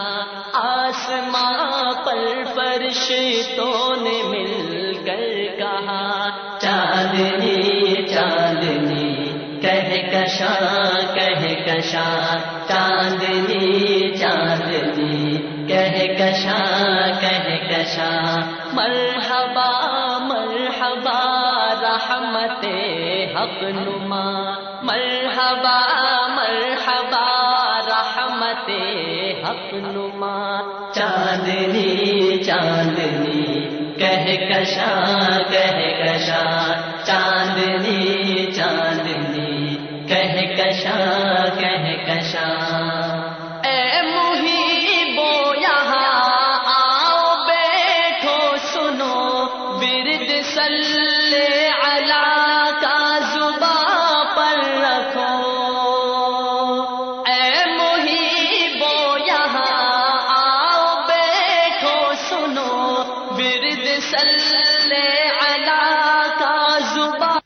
آسماں پر فرشتوں نے مل کر کہا، چاندنی چاندنی کہکشاں کہکشاں، چاندنی چاندنی کہکشاں کہکشاں، مرحبا مرحبا رحمت حق نما، حق نما چاندنی چاندنی کہکشاں کہکشاں چاندنی چاندنی کہکشاں کہکشاں اے محبو یہاں آؤ بیٹھو سنو ورد صلی علی کا زباں پر رکھو اے محبو یہاں آؤ بیٹھو سنو ورد صلی علی کا زباں